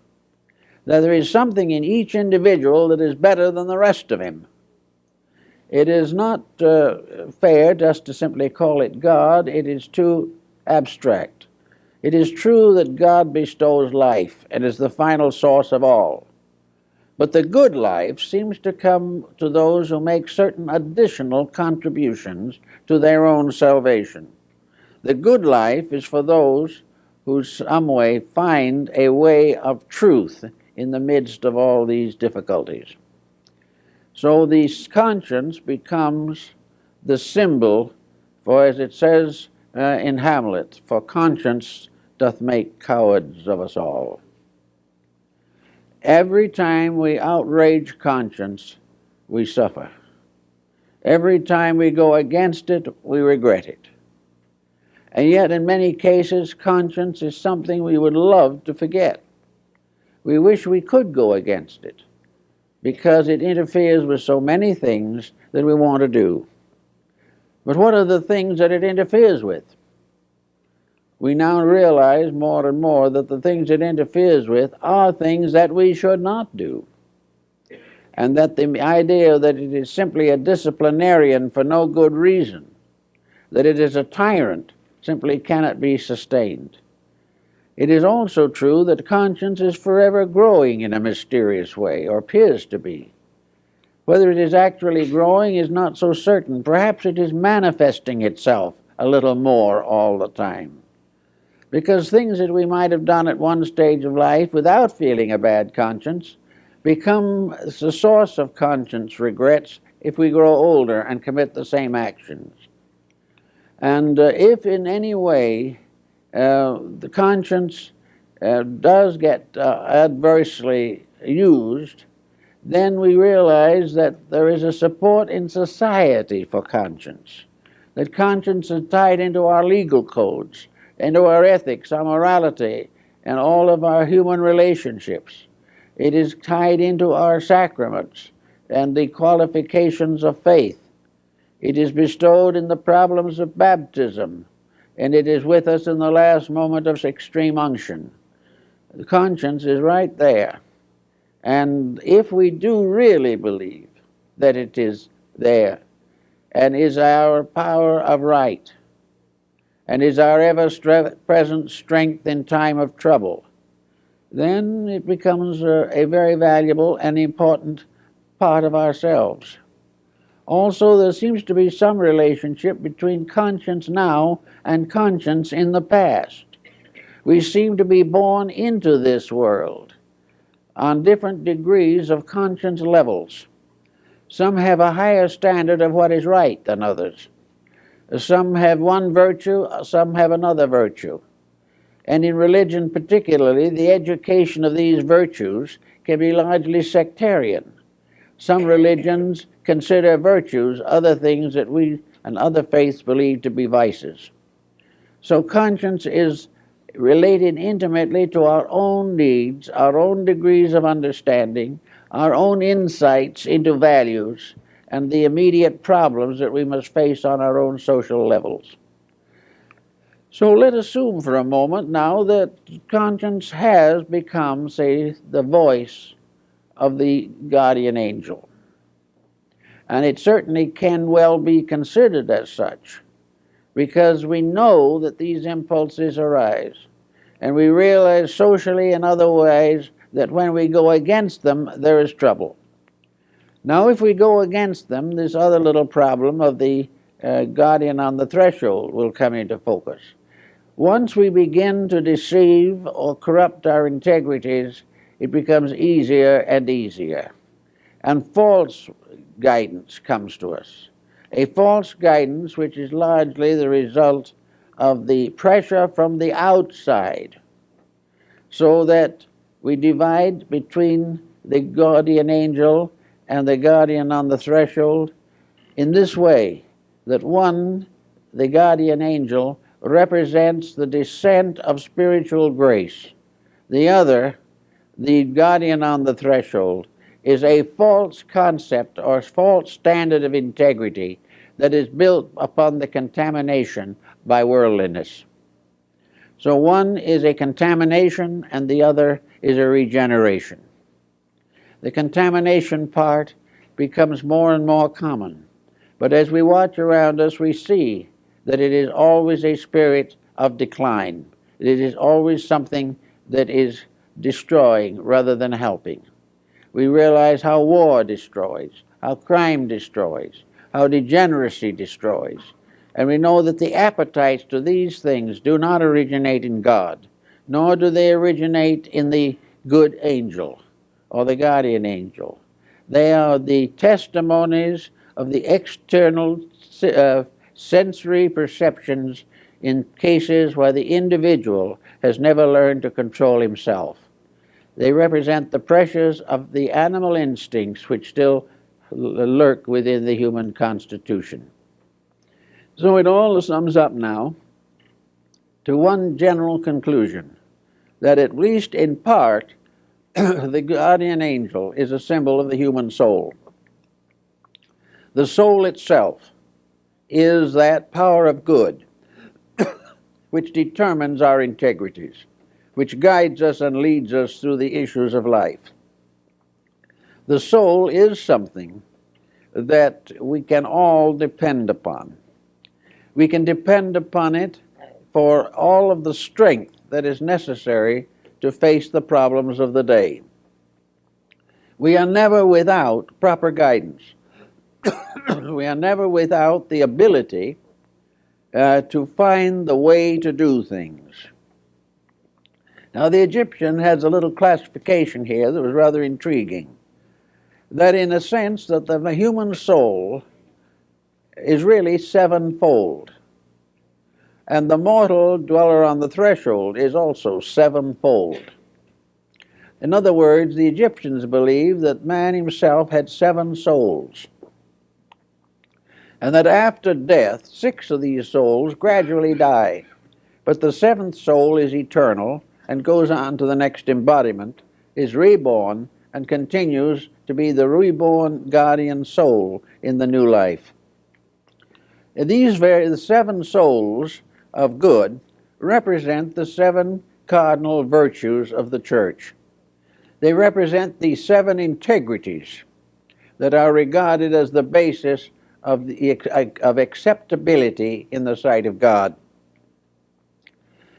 that there is something in each individual that is better than the rest of him. It is not fair just to simply call it God. It is too abstract. It is true that God bestows life and is the final source of all. But the good life seems to come to those who make certain additional contributions to their own salvation. The good life is for those who some way find a way of truth in the midst of all these difficulties. So the conscience becomes the symbol for, as it says in Hamlet, for conscience doth make cowards of us all. Every time we outrage conscience, we suffer. Every time we go against it, we regret it. And yet, in many cases, conscience is something we would love to forget. We wish we could go against it, because it interferes with so many things that we want to do. But what are the things that it interferes with? We now realize more and more that the things it interferes with are things that we should not do. And that the idea that it is simply a disciplinarian for no good reason, that it is a tyrant, simply cannot be sustained. It is also true that conscience is forever growing in a mysterious way, or appears to be. Whether it is actually growing is not so certain. Perhaps it is manifesting itself a little more all the time. Because things that we might have done at one stage of life without feeling a bad conscience become the source of conscience regrets if we grow older and commit the same actions. And if in any way the conscience does get adversely used, then we realize that there is a support in society for conscience, that conscience is tied into our legal codes, into our ethics, our morality, and all of our human relationships. It is tied into our sacraments and the qualifications of faith. It is bestowed in the problems of baptism, and it is with us in the last moment of extreme unction. The conscience is right there. And if we do really believe that it is there, and is our power of right, and is our ever-present strength in time of trouble, then it becomes a very valuable and important part of ourselves. Also, there seems to be some relationship between conscience now and conscience in the past. We seem to be born into this world on different degrees of conscience levels. Some have a higher standard of what is right than others. Some have one virtue, some have another virtue. And in religion particularly, the education of these virtues can be largely sectarian. Some religions consider virtues other things that we and other faiths believe to be vices. So conscience is related intimately to our own needs, our own degrees of understanding, our own insights into values, and the immediate problems that we must face on our own social levels. So let us assume for a moment now that conscience has become, say, the voice of the guardian angel. And it certainly can well be considered as such, because we know that these impulses arise. And we realize socially and other ways that when we go against them, there is trouble. Now, if we go against them, this other little problem of the guardian on the threshold will come into focus. Once we begin to deceive or corrupt our integrities, it becomes easier and easier. And false guidance comes to us. A false guidance which is largely the result of the pressure from the outside, so that we divide between the guardian angel and the guardian on the threshold in this way, that one, the guardian angel, represents the descent of spiritual grace. The other, the guardian on the threshold, is a false concept or false standard of integrity that is built upon the contamination by worldliness. So one is a contamination and the other is a regeneration. The contamination part becomes more and more common. But as we watch around us, we see that it is always a spirit of decline. It is always something that is destroying rather than helping. We realize how war destroys, how crime destroys, how degeneracy destroys. And we know that the appetites to these things do not originate in God, nor do they originate in the good angel or the guardian angel. They are the testimonies of the external sensory perceptions in cases where the individual has never learned to control himself. They represent the pressures of the animal instincts which still lurk within the human constitution. So it all sums up now to one general conclusion, that at least in part, the guardian angel is a symbol of the human soul. The soul itself is that power of good which determines our integrities, which guides us and leads us through the issues of life. The soul is something that we can all depend upon. We can depend upon it for all of the strength that is necessary to face the problems of the day. We are never without proper guidance. We are never without the ability to find the way to do things. Now, the Egyptian has a little classification here that was rather intriguing. That in a sense that the human soul is really sevenfold. And the mortal dweller on the threshold is also sevenfold. In other words, the Egyptians believed that man himself had 7 souls, and that after death, 6 of these souls gradually die. But the 7th soul is eternal and goes on to the next embodiment, is reborn, and continues to be the reborn guardian soul in the new life. The 7 souls of good represent the 7 cardinal virtues of the church. They represent the 7 integrities that are regarded as the basis of acceptability in the sight of God.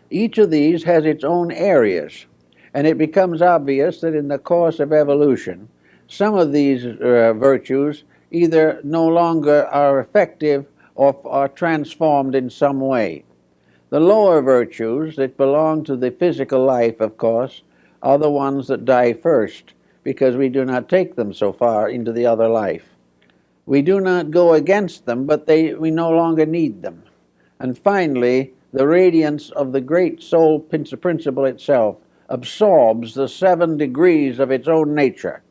Each of these has its own areas, and it becomes obvious that in the course of evolution, some of these virtues either no longer are effective or are transformed in some way. The lower virtues that belong to the physical life, of course, are the ones that die first, because we do not take them so far into the other life. We do not go against them, but we no longer need them. And finally, the radiance of the great soul principle itself absorbs the 7 degrees of its own nature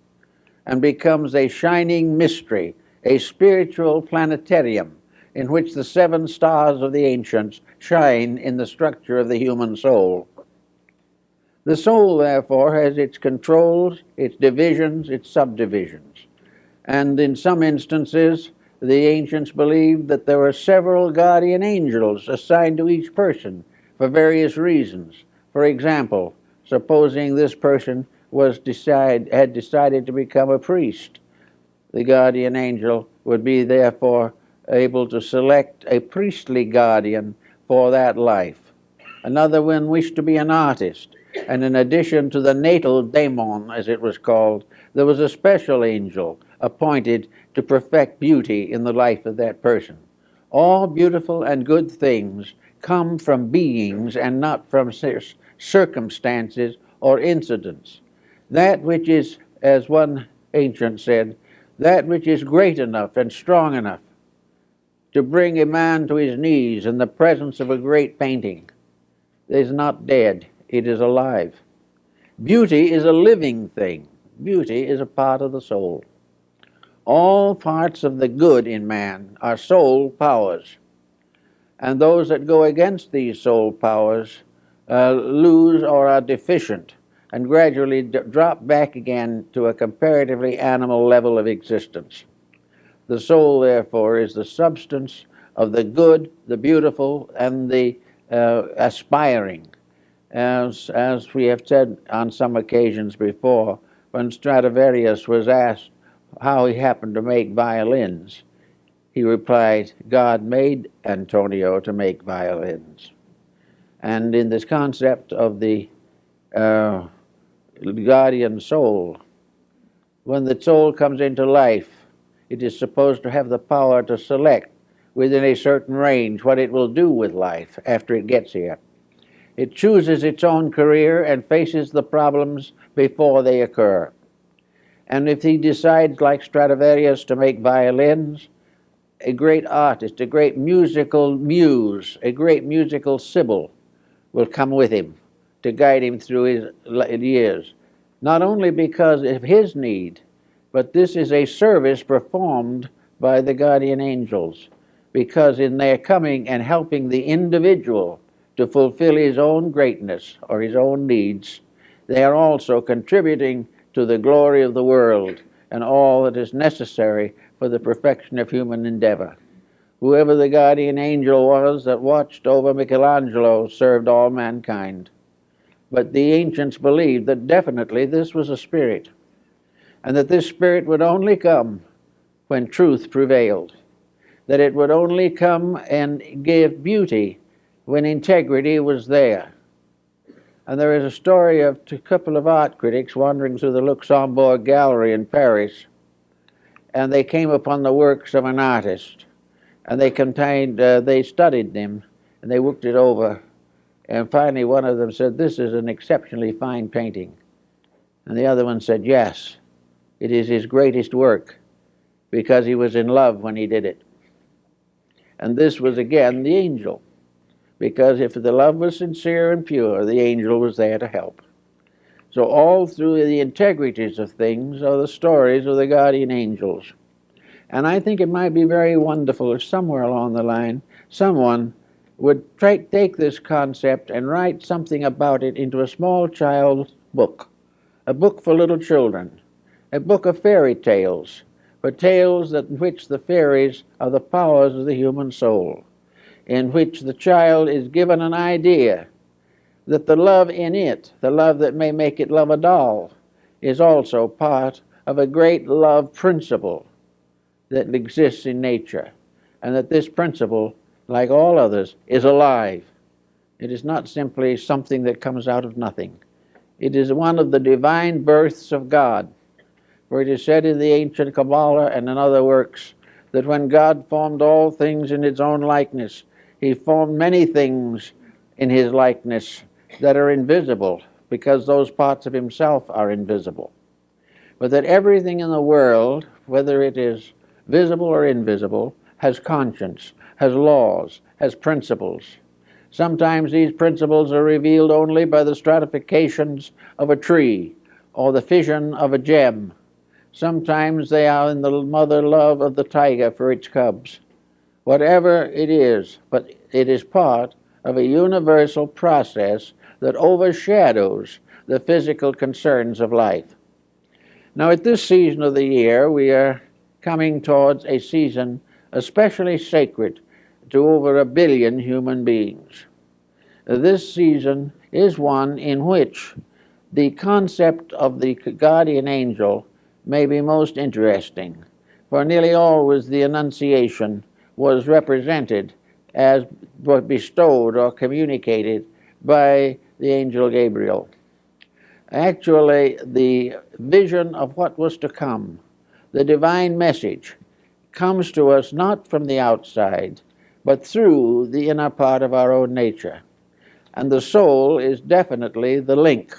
and becomes a shining mystery, a spiritual planetarium in which the 7 stars of the ancients shine in the structure of the human soul. The soul, therefore, has its controls, its divisions, its subdivisions. And in some instances, the ancients believed that there were several guardian angels assigned to each person for various reasons. For example, supposing this person had decided to become a priest, the guardian angel would be therefore able to select a priestly guardian for that life. Another one wished to be an artist, and in addition to the natal daemon, as it was called, there was a special angel appointed to perfect beauty in the life of that person. All beautiful and good things come from beings and not from circumstances or incidents. That which is, as one ancient said, that which is great enough and strong enough to bring a man to his knees in the presence of a great painting is not dead, it is alive. Beauty is a living thing. Beauty is a part of the soul. All parts of the good in man are soul powers, and those that go against these soul powers lose or are deficient and gradually drop back again to a comparatively animal level of existence. The soul, therefore, is the substance of the good, the beautiful, and the aspiring. As we have said on some occasions before, when Stradivarius was asked how he happened to make violins, he replied, God made Antonio to make violins. And in this concept of the guardian soul, When the soul comes into life, it is supposed to have the power to select within a certain range what it will do with life after it gets here. It chooses its own career and faces the problems before they occur. And if he decides, like Stradivarius, to make violins, a great artist, a great musical muse, a great musical sibyl will come with him to guide him through his years. Not only because of his need, but this is a service performed by the guardian angels, because in their coming and helping the individual to fulfill his own greatness or his own needs, they are also contributing to the glory of the world and all that is necessary for the perfection of human endeavor. Whoever the guardian angel was that watched over Michelangelo served all mankind. But the ancients believed that definitely this was a spirit, and that this spirit would only come when truth prevailed, that it would only come and give beauty when integrity was there. And there is a story of a couple of art critics wandering through the Luxembourg Gallery in Paris, and they came upon the works of an artist, and they studied them, and they looked it over, and finally one of them said, "This is an exceptionally fine painting." And the other one said, "Yes, it is his greatest work, because he was in love when he did it." And this was again the angel, because if the love was sincere and pure, the angel was there to help. So all through the integrities of things are the stories of the guardian angels. And I think it might be very wonderful if somewhere along the line someone would take this concept and write something about it into a small child's book, a book for little children, a book of fairy tales, for tales in which the fairies are the powers of the human soul, in which the child is given an idea that the love in it, the love that may make it love a doll, is also part of a great love principle that exists in nature, and that this principle, like all others, is alive. It is not simply something that comes out of nothing. It is one of the divine births of God. For it is said in the ancient Kabbalah and in other works that when God formed all things in his own likeness, he formed many things in his likeness that are invisible, because those parts of himself are invisible. But that everything in the world, whether it is visible or invisible, has conscience, has laws, has principles. Sometimes these principles are revealed only by the stratifications of a tree or the fission of a gem. Sometimes they are in the mother love of the tiger for its cubs. Whatever it is, but it is part of a universal process that overshadows the physical concerns of life. Now, at this season of the year, we are coming towards a season especially sacred to over 1 billion human beings. This season is one in which the concept of the guardian angel may be most interesting, for nearly always the Annunciation was represented as bestowed or communicated by the angel Gabriel. Actually, the vision of what was to come, the divine message, comes to us not from the outside, but through the inner part of our own nature. And the soul is definitely the link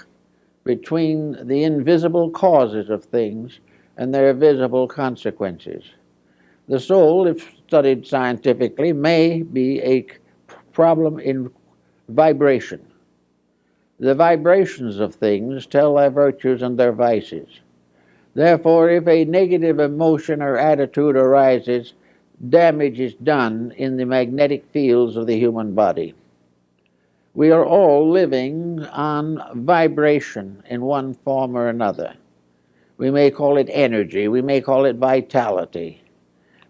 between the invisible causes of things and their visible consequences. The soul, if studied scientifically, may be a problem in vibration. The vibrations of things tell their virtues and their vices. Therefore, if a negative emotion or attitude arises, damage is done in the magnetic fields of the human body. We are all living on vibration in one form or another. We may call it energy, we may call it vitality,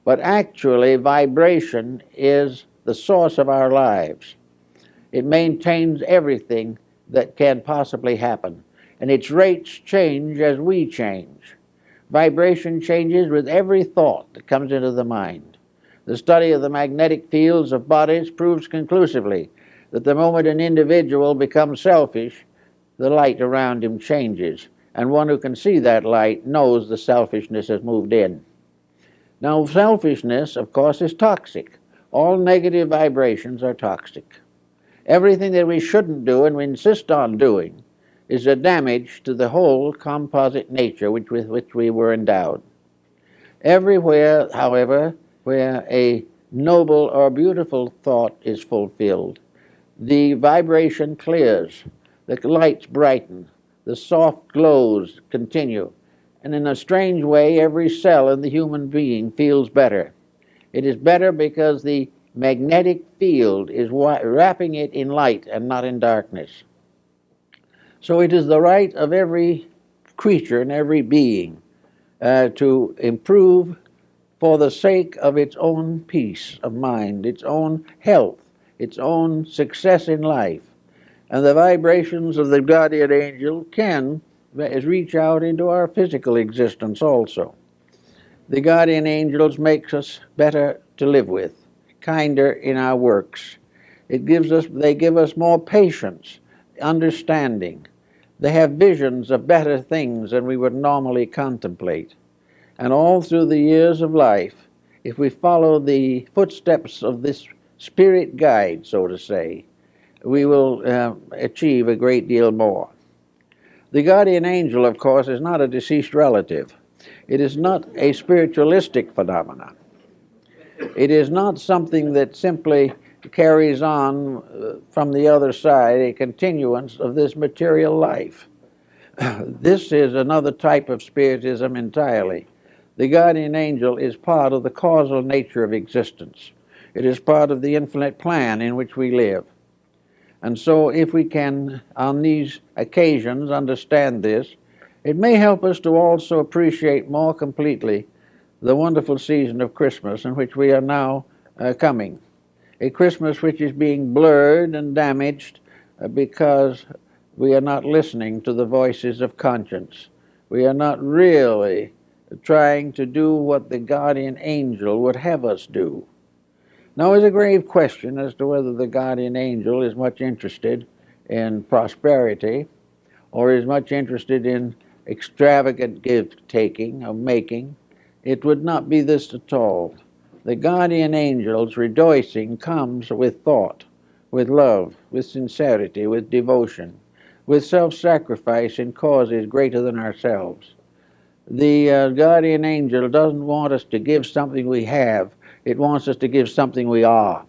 but actually vibration is the source of our lives. It maintains everything that can possibly happen, and its rates change as we change. Vibration changes with every thought that comes into the mind. The study of the magnetic fields of bodies proves conclusively that the moment an individual becomes selfish, the light around him changes, And one who can see that light knows the selfishness has moved in. Now, selfishness, of course, is toxic. All negative vibrations are toxic. Everything that we shouldn't do and we insist on doing is a damage to the whole composite nature with which we were endowed. Everywhere, however, where a noble or beautiful thought is fulfilled, the vibration clears, the lights brighten, the soft glows continue, and in a strange way, every cell in the human being feels better. It is better because the magnetic field is wrapping it in light and not in darkness. So it is the right of every creature and every being to improve for the sake of its own peace of mind, its own health, its own success in life. And the vibrations of the guardian angel can reach out into our physical existence also. The guardian angels makes us better to live with, kinder in our works. They give us more patience, understanding. They have visions of better things than we would normally contemplate. And all through the years of life, if we follow the footsteps of this spirit guide, so to say, we will achieve a great deal more. The guardian angel, of course, is not a deceased relative. It is not a spiritualistic phenomenon. It is not something that simply carries on from the other side, a continuance of this material life. This is another type of spiritism entirely. The guardian angel is part of the causal nature of existence. It is part of the infinite plan in which we live. And so if we can, on these occasions, understand this, it may help us to also appreciate more completely the wonderful season of Christmas in which we are now coming. A Christmas which is being blurred and damaged because we are not listening to the voices of conscience. We are not really trying to do what the guardian angel would have us do. Now, there's a grave question as to whether the guardian angel is much interested in prosperity or is much interested in extravagant gift-taking or making. It would not be this at all. The guardian angel's rejoicing comes with thought, with love, with sincerity, with devotion, with self-sacrifice in causes greater than ourselves. The guardian angel doesn't want us to give something we have. It wants us to give something we are.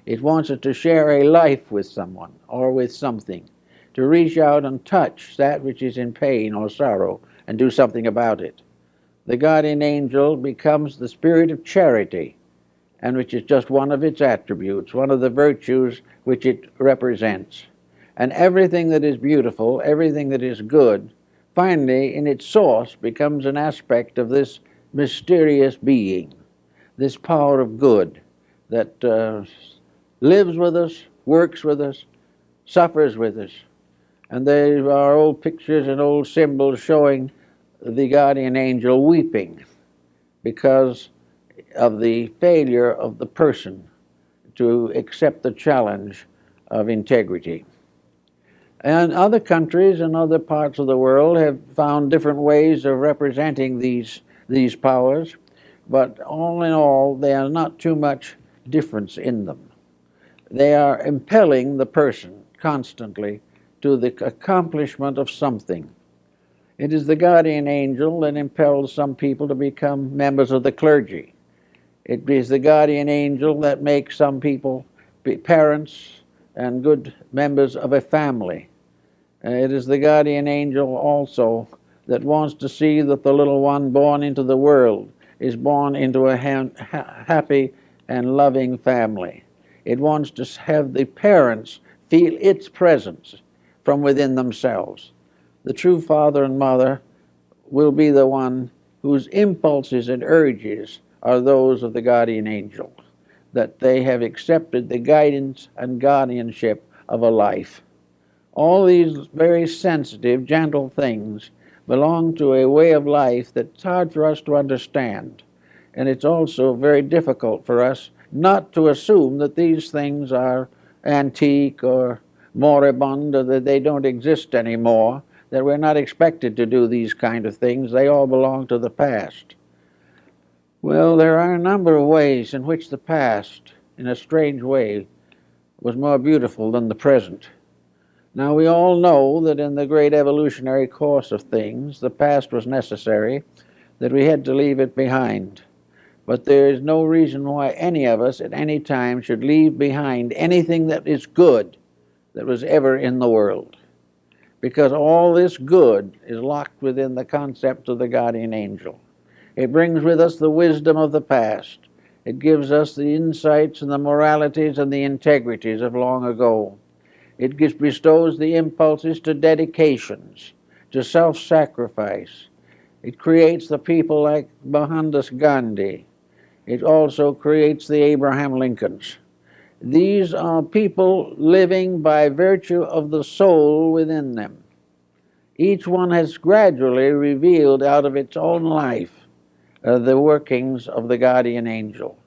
It wants us to share a life with someone or with something, to reach out and touch that which is in pain or sorrow and do something about it. The guardian angel becomes the spirit of charity, and which is just one of its attributes, one of the virtues which it represents. And everything that is beautiful, everything that is good, finally, in its source, becomes an aspect of this mysterious being, this power of good that lives with us, works with us, suffers with us. And there are old pictures and old symbols showing the guardian angel weeping because of the failure of the person to accept the challenge of integrity. And other countries and other parts of the world have found different ways of representing these powers, but all in all, there is not too much difference in them. They are impelling the person constantly to the accomplishment of something. It is the guardian angel that impels some people to become members of the clergy. It is the guardian angel that makes some people be parents and good members of a family. It is the guardian angel also that wants to see that the little one born into the world is born into a happy and loving family. It wants to have the parents feel its presence from within themselves. The true father and mother will be the one whose impulses and urges are those of the guardian angel, that they have accepted the guidance and guardianship of a life. All these very sensitive, gentle things belong to a way of life that's hard for us to understand. And it's also very difficult for us not to assume that these things are antique or moribund or that they don't exist anymore, that we're not expected to do these kind of things. They all belong to the past. Well, there are a number of ways in which the past, in a strange way, was more beautiful than the present. Now, we all know that in the great evolutionary course of things, the past was necessary, that we had to leave it behind. But there is no reason why any of us at any time should leave behind anything that is good that was ever in the world. Because all this good is locked within the concept of the guardian angel. It brings with us the wisdom of the past. It gives us the insights and the moralities and the integrities of long ago. It bestows the impulses to dedications, to self-sacrifice. It creates the people like Mohandas Gandhi. It also creates the Abraham Lincolns. These are people living by virtue of the soul within them. Each one has gradually revealed out of its own life the workings of the guardian angel.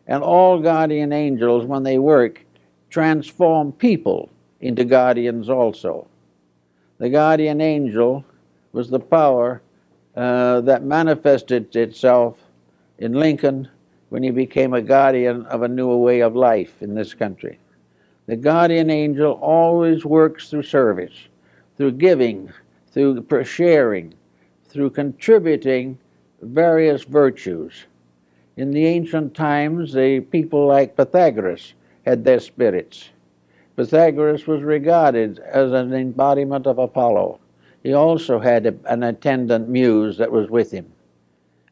And all guardian angels, when they work, transform people into guardians also. The guardian angel was the power that manifested itself in Lincoln when he became a guardian of a new way of life in this country. The guardian angel always works through service, through giving, through sharing, through contributing various virtues. In the ancient times, the people like Pythagoras had their spirits. Pythagoras was regarded as an embodiment of Apollo. He also had an attendant muse that was with him.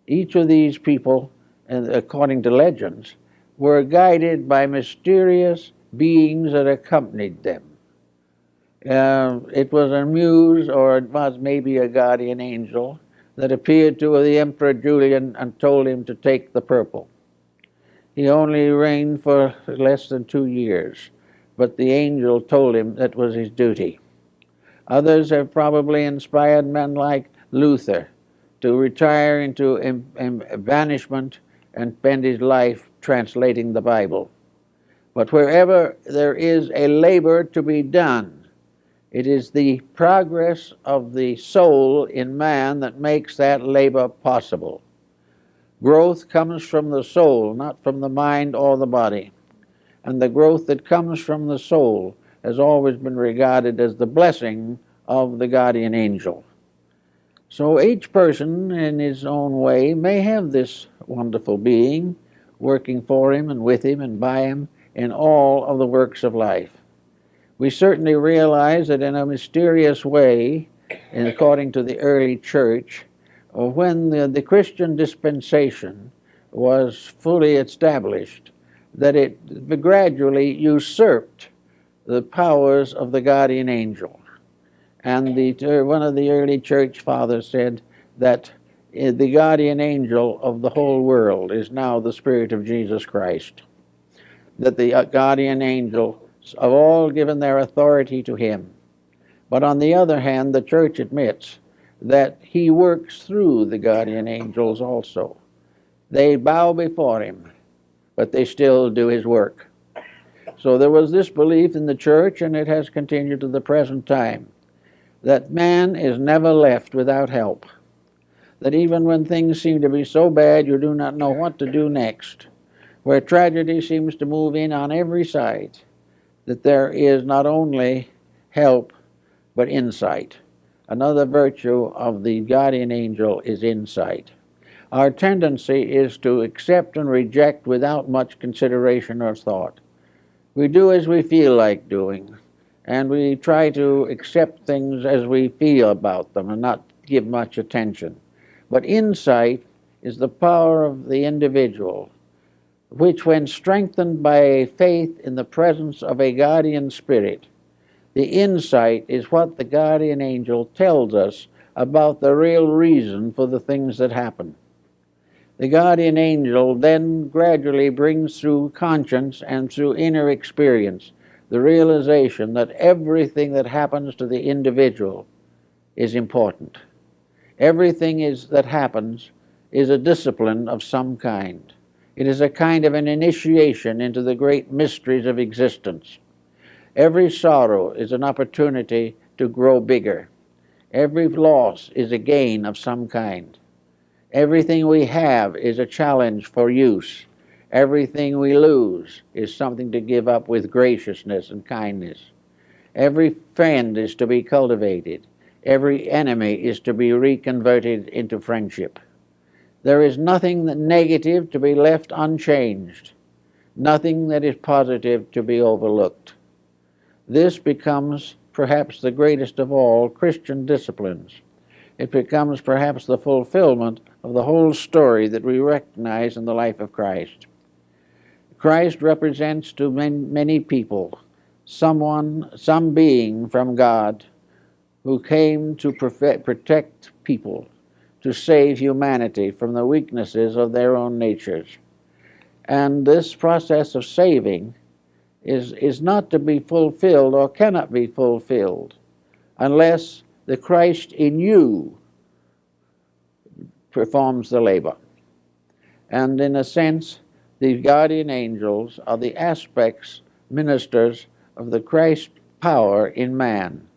Each of these people, according to legends, were guided by mysterious beings that accompanied them. It was a muse, or it was maybe a guardian angel, that appeared to the Emperor Julian and told him to take the purple. He only reigned for less than 2 years, but the angel told him that was his duty. Others have probably inspired men like Luther to retire into banishment and spend his life translating the Bible. But wherever there is a labor to be done, it is the progress of the soul in man that makes that labor possible. Growth comes from the soul, not from the mind or the body. And the growth that comes from the soul has always been regarded as the blessing of the guardian angel. So each person in his own way may have this wonderful being working for him and with him and by him in all of the works of life. We certainly realize that in a mysterious way, and according to the early church, when the Christian dispensation was fully established, that it gradually usurped the powers of the guardian angel. And one of the early church fathers said that the guardian angel of the whole world is now the Spirit of Jesus Christ. That the guardian angel have all given their authority to him. But on the other hand, the church admits that he works through the guardian angels also. They bow before him, but they still do his work. So there was this belief in the church, and it has continued to the present time, that man is never left without help. That even when things seem to be so bad you do not know what to do next, where tragedy seems to move in on every side, that there is not only help, but insight. Another virtue of the guardian angel is insight. Our tendency is to accept and reject without much consideration or thought. We do as we feel like doing, and we try to accept things as we feel about them and not give much attention. But insight is the power of the individual, which, when strengthened by a faith in the presence of a guardian spirit, the insight is what the guardian angel tells us about the real reason for the things that happen. The guardian angel then gradually brings through conscience and through inner experience the realization that everything that happens to the individual is important. Everything that happens is a discipline of some kind. It is a kind of an initiation into the great mysteries of existence. Every sorrow is an opportunity to grow bigger. Every loss is a gain of some kind. Everything we have is a challenge for use. Everything we lose is something to give up with graciousness and kindness. Every friend is to be cultivated. Every enemy is to be reconverted into friendship. There is nothing negative to be left unchanged, nothing that is positive to be overlooked. This becomes perhaps the greatest of all Christian disciplines. It becomes perhaps the fulfillment of the whole story that we recognize in the life of Christ. Christ represents to many people some being from God who came to protect people, to save humanity from the weaknesses of their own natures. And this process of saving is not to be fulfilled or cannot be fulfilled unless the Christ in you performs the labor. And in a sense, the guardian angels are the aspects, ministers of the Christ power in man.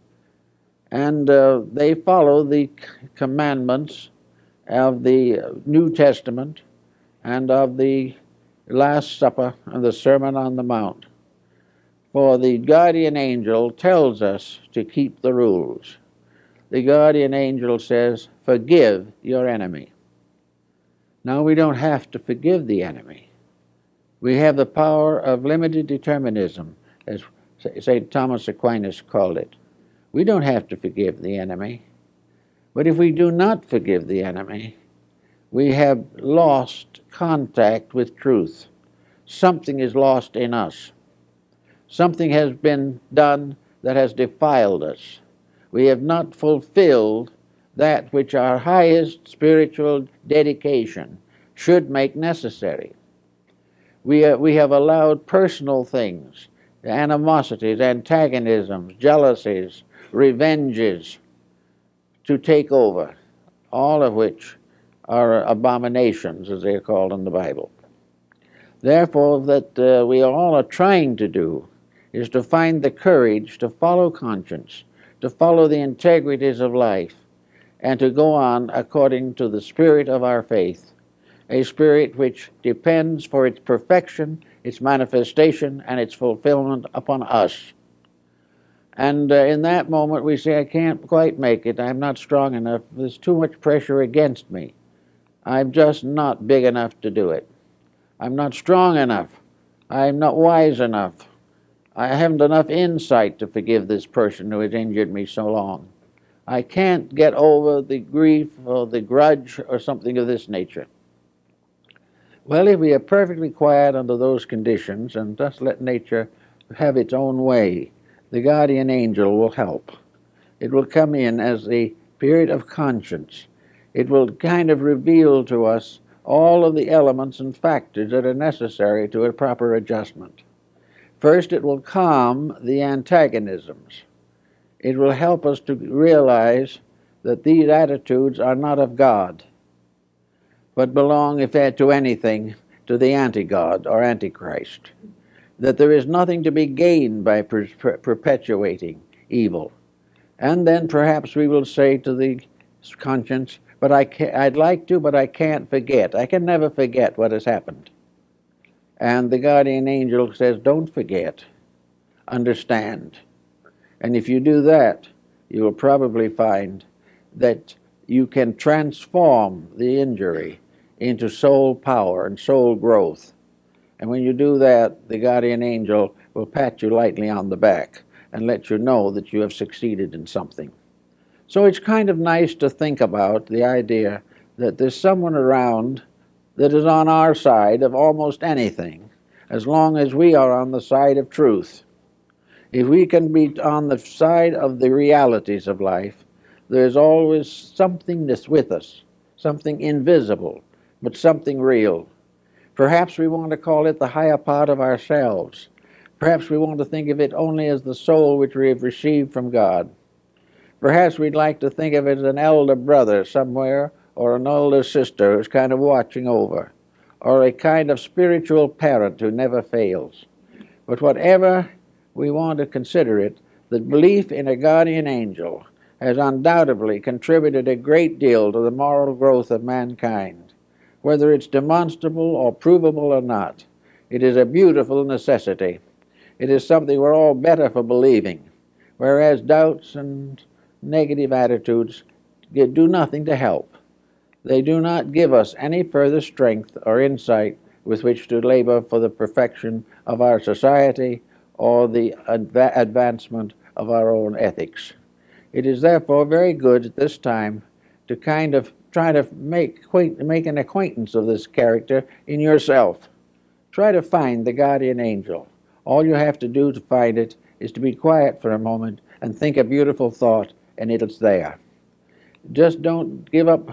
And they follow the commandments of the New Testament and of the Last Supper and the Sermon on the Mount. For the guardian angel tells us to keep the rules. The guardian angel says, forgive your enemy. Now, we don't have to forgive the enemy. We have the power of limited determinism, as St. Thomas Aquinas called it. We don't have to forgive the enemy. But if we do not forgive the enemy, we have lost contact with truth. Something is lost in us. Something has been done that has defiled us. We have not fulfilled that which our highest spiritual dedication should make necessary. We have allowed personal things, animosities, antagonisms, jealousies, revenges to take over, all of which are abominations, as they are called in the Bible. Therefore, that we all are trying to do is to find the courage to follow conscience, to follow the integrities of life, and to go on according to the spirit of our faith, a spirit which depends for its perfection, its manifestation, and its fulfillment upon us. And in that moment we say, I can't quite make it, I'm not strong enough, there's too much pressure against me. I'm just not big enough to do it. I'm not strong enough. I'm not wise enough. I haven't enough insight to forgive this person who has injured me so long. I can't get over the grief or the grudge or something of this nature. Well, if we are perfectly quiet under those conditions and just let nature have its own way, the guardian angel will help. It will come in as a period of conscience. It will kind of reveal to us all of the elements and factors that are necessary to a proper adjustment. First, it will calm the antagonisms. It will help us to realize that these attitudes are not of God, but belong, if to anything, to the anti-God or antichrist. That there is nothing to be gained by perpetuating evil. And then perhaps we will say to the conscience, but I'd like to, but I can't forget. I can never forget what has happened. And the guardian angel says, don't forget, understand. And if you do that, you will probably find that you can transform the injury into soul power and soul growth. And when you do that, the guardian angel will pat you lightly on the back and let you know that you have succeeded in something. So it's kind of nice to think about the idea that there's someone around that is on our side of almost anything, as long as we are on the side of truth. If we can be on the side of the realities of life, there's always something that's with us, something invisible, but something real. Perhaps we want to call it the higher part of ourselves. Perhaps we want to think of it only as the soul which we have received from God. Perhaps we'd like to think of it as an elder brother somewhere, or an older sister who's kind of watching over, or a kind of spiritual parent who never fails. But whatever we want to consider it, the belief in a guardian angel has undoubtedly contributed a great deal to the moral growth of mankind. Whether it's demonstrable or provable or not, it is a beautiful necessity. It is something we're all better for believing, whereas doubts and negative attitudes do nothing to help. They do not give us any further strength or insight with which to labor for the perfection of our society or the advancement of our own ethics. It is therefore very good at this time to kind of try to make an acquaintance of this character in yourself. Try to find the guardian angel. All you have to do to find it is to be quiet for a moment and think a beautiful thought, and it's there. Just don't give up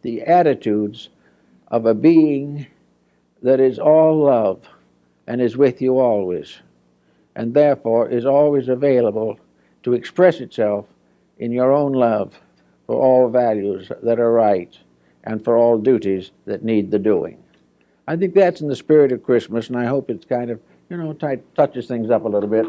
the attitudes of a being that is all love and is with you always, and therefore is always available to express itself in your own love for all values that are right and for all duties that need the doing. I think that's in the spirit of Christmas, and I hope it's kind of, touches things up a little bit.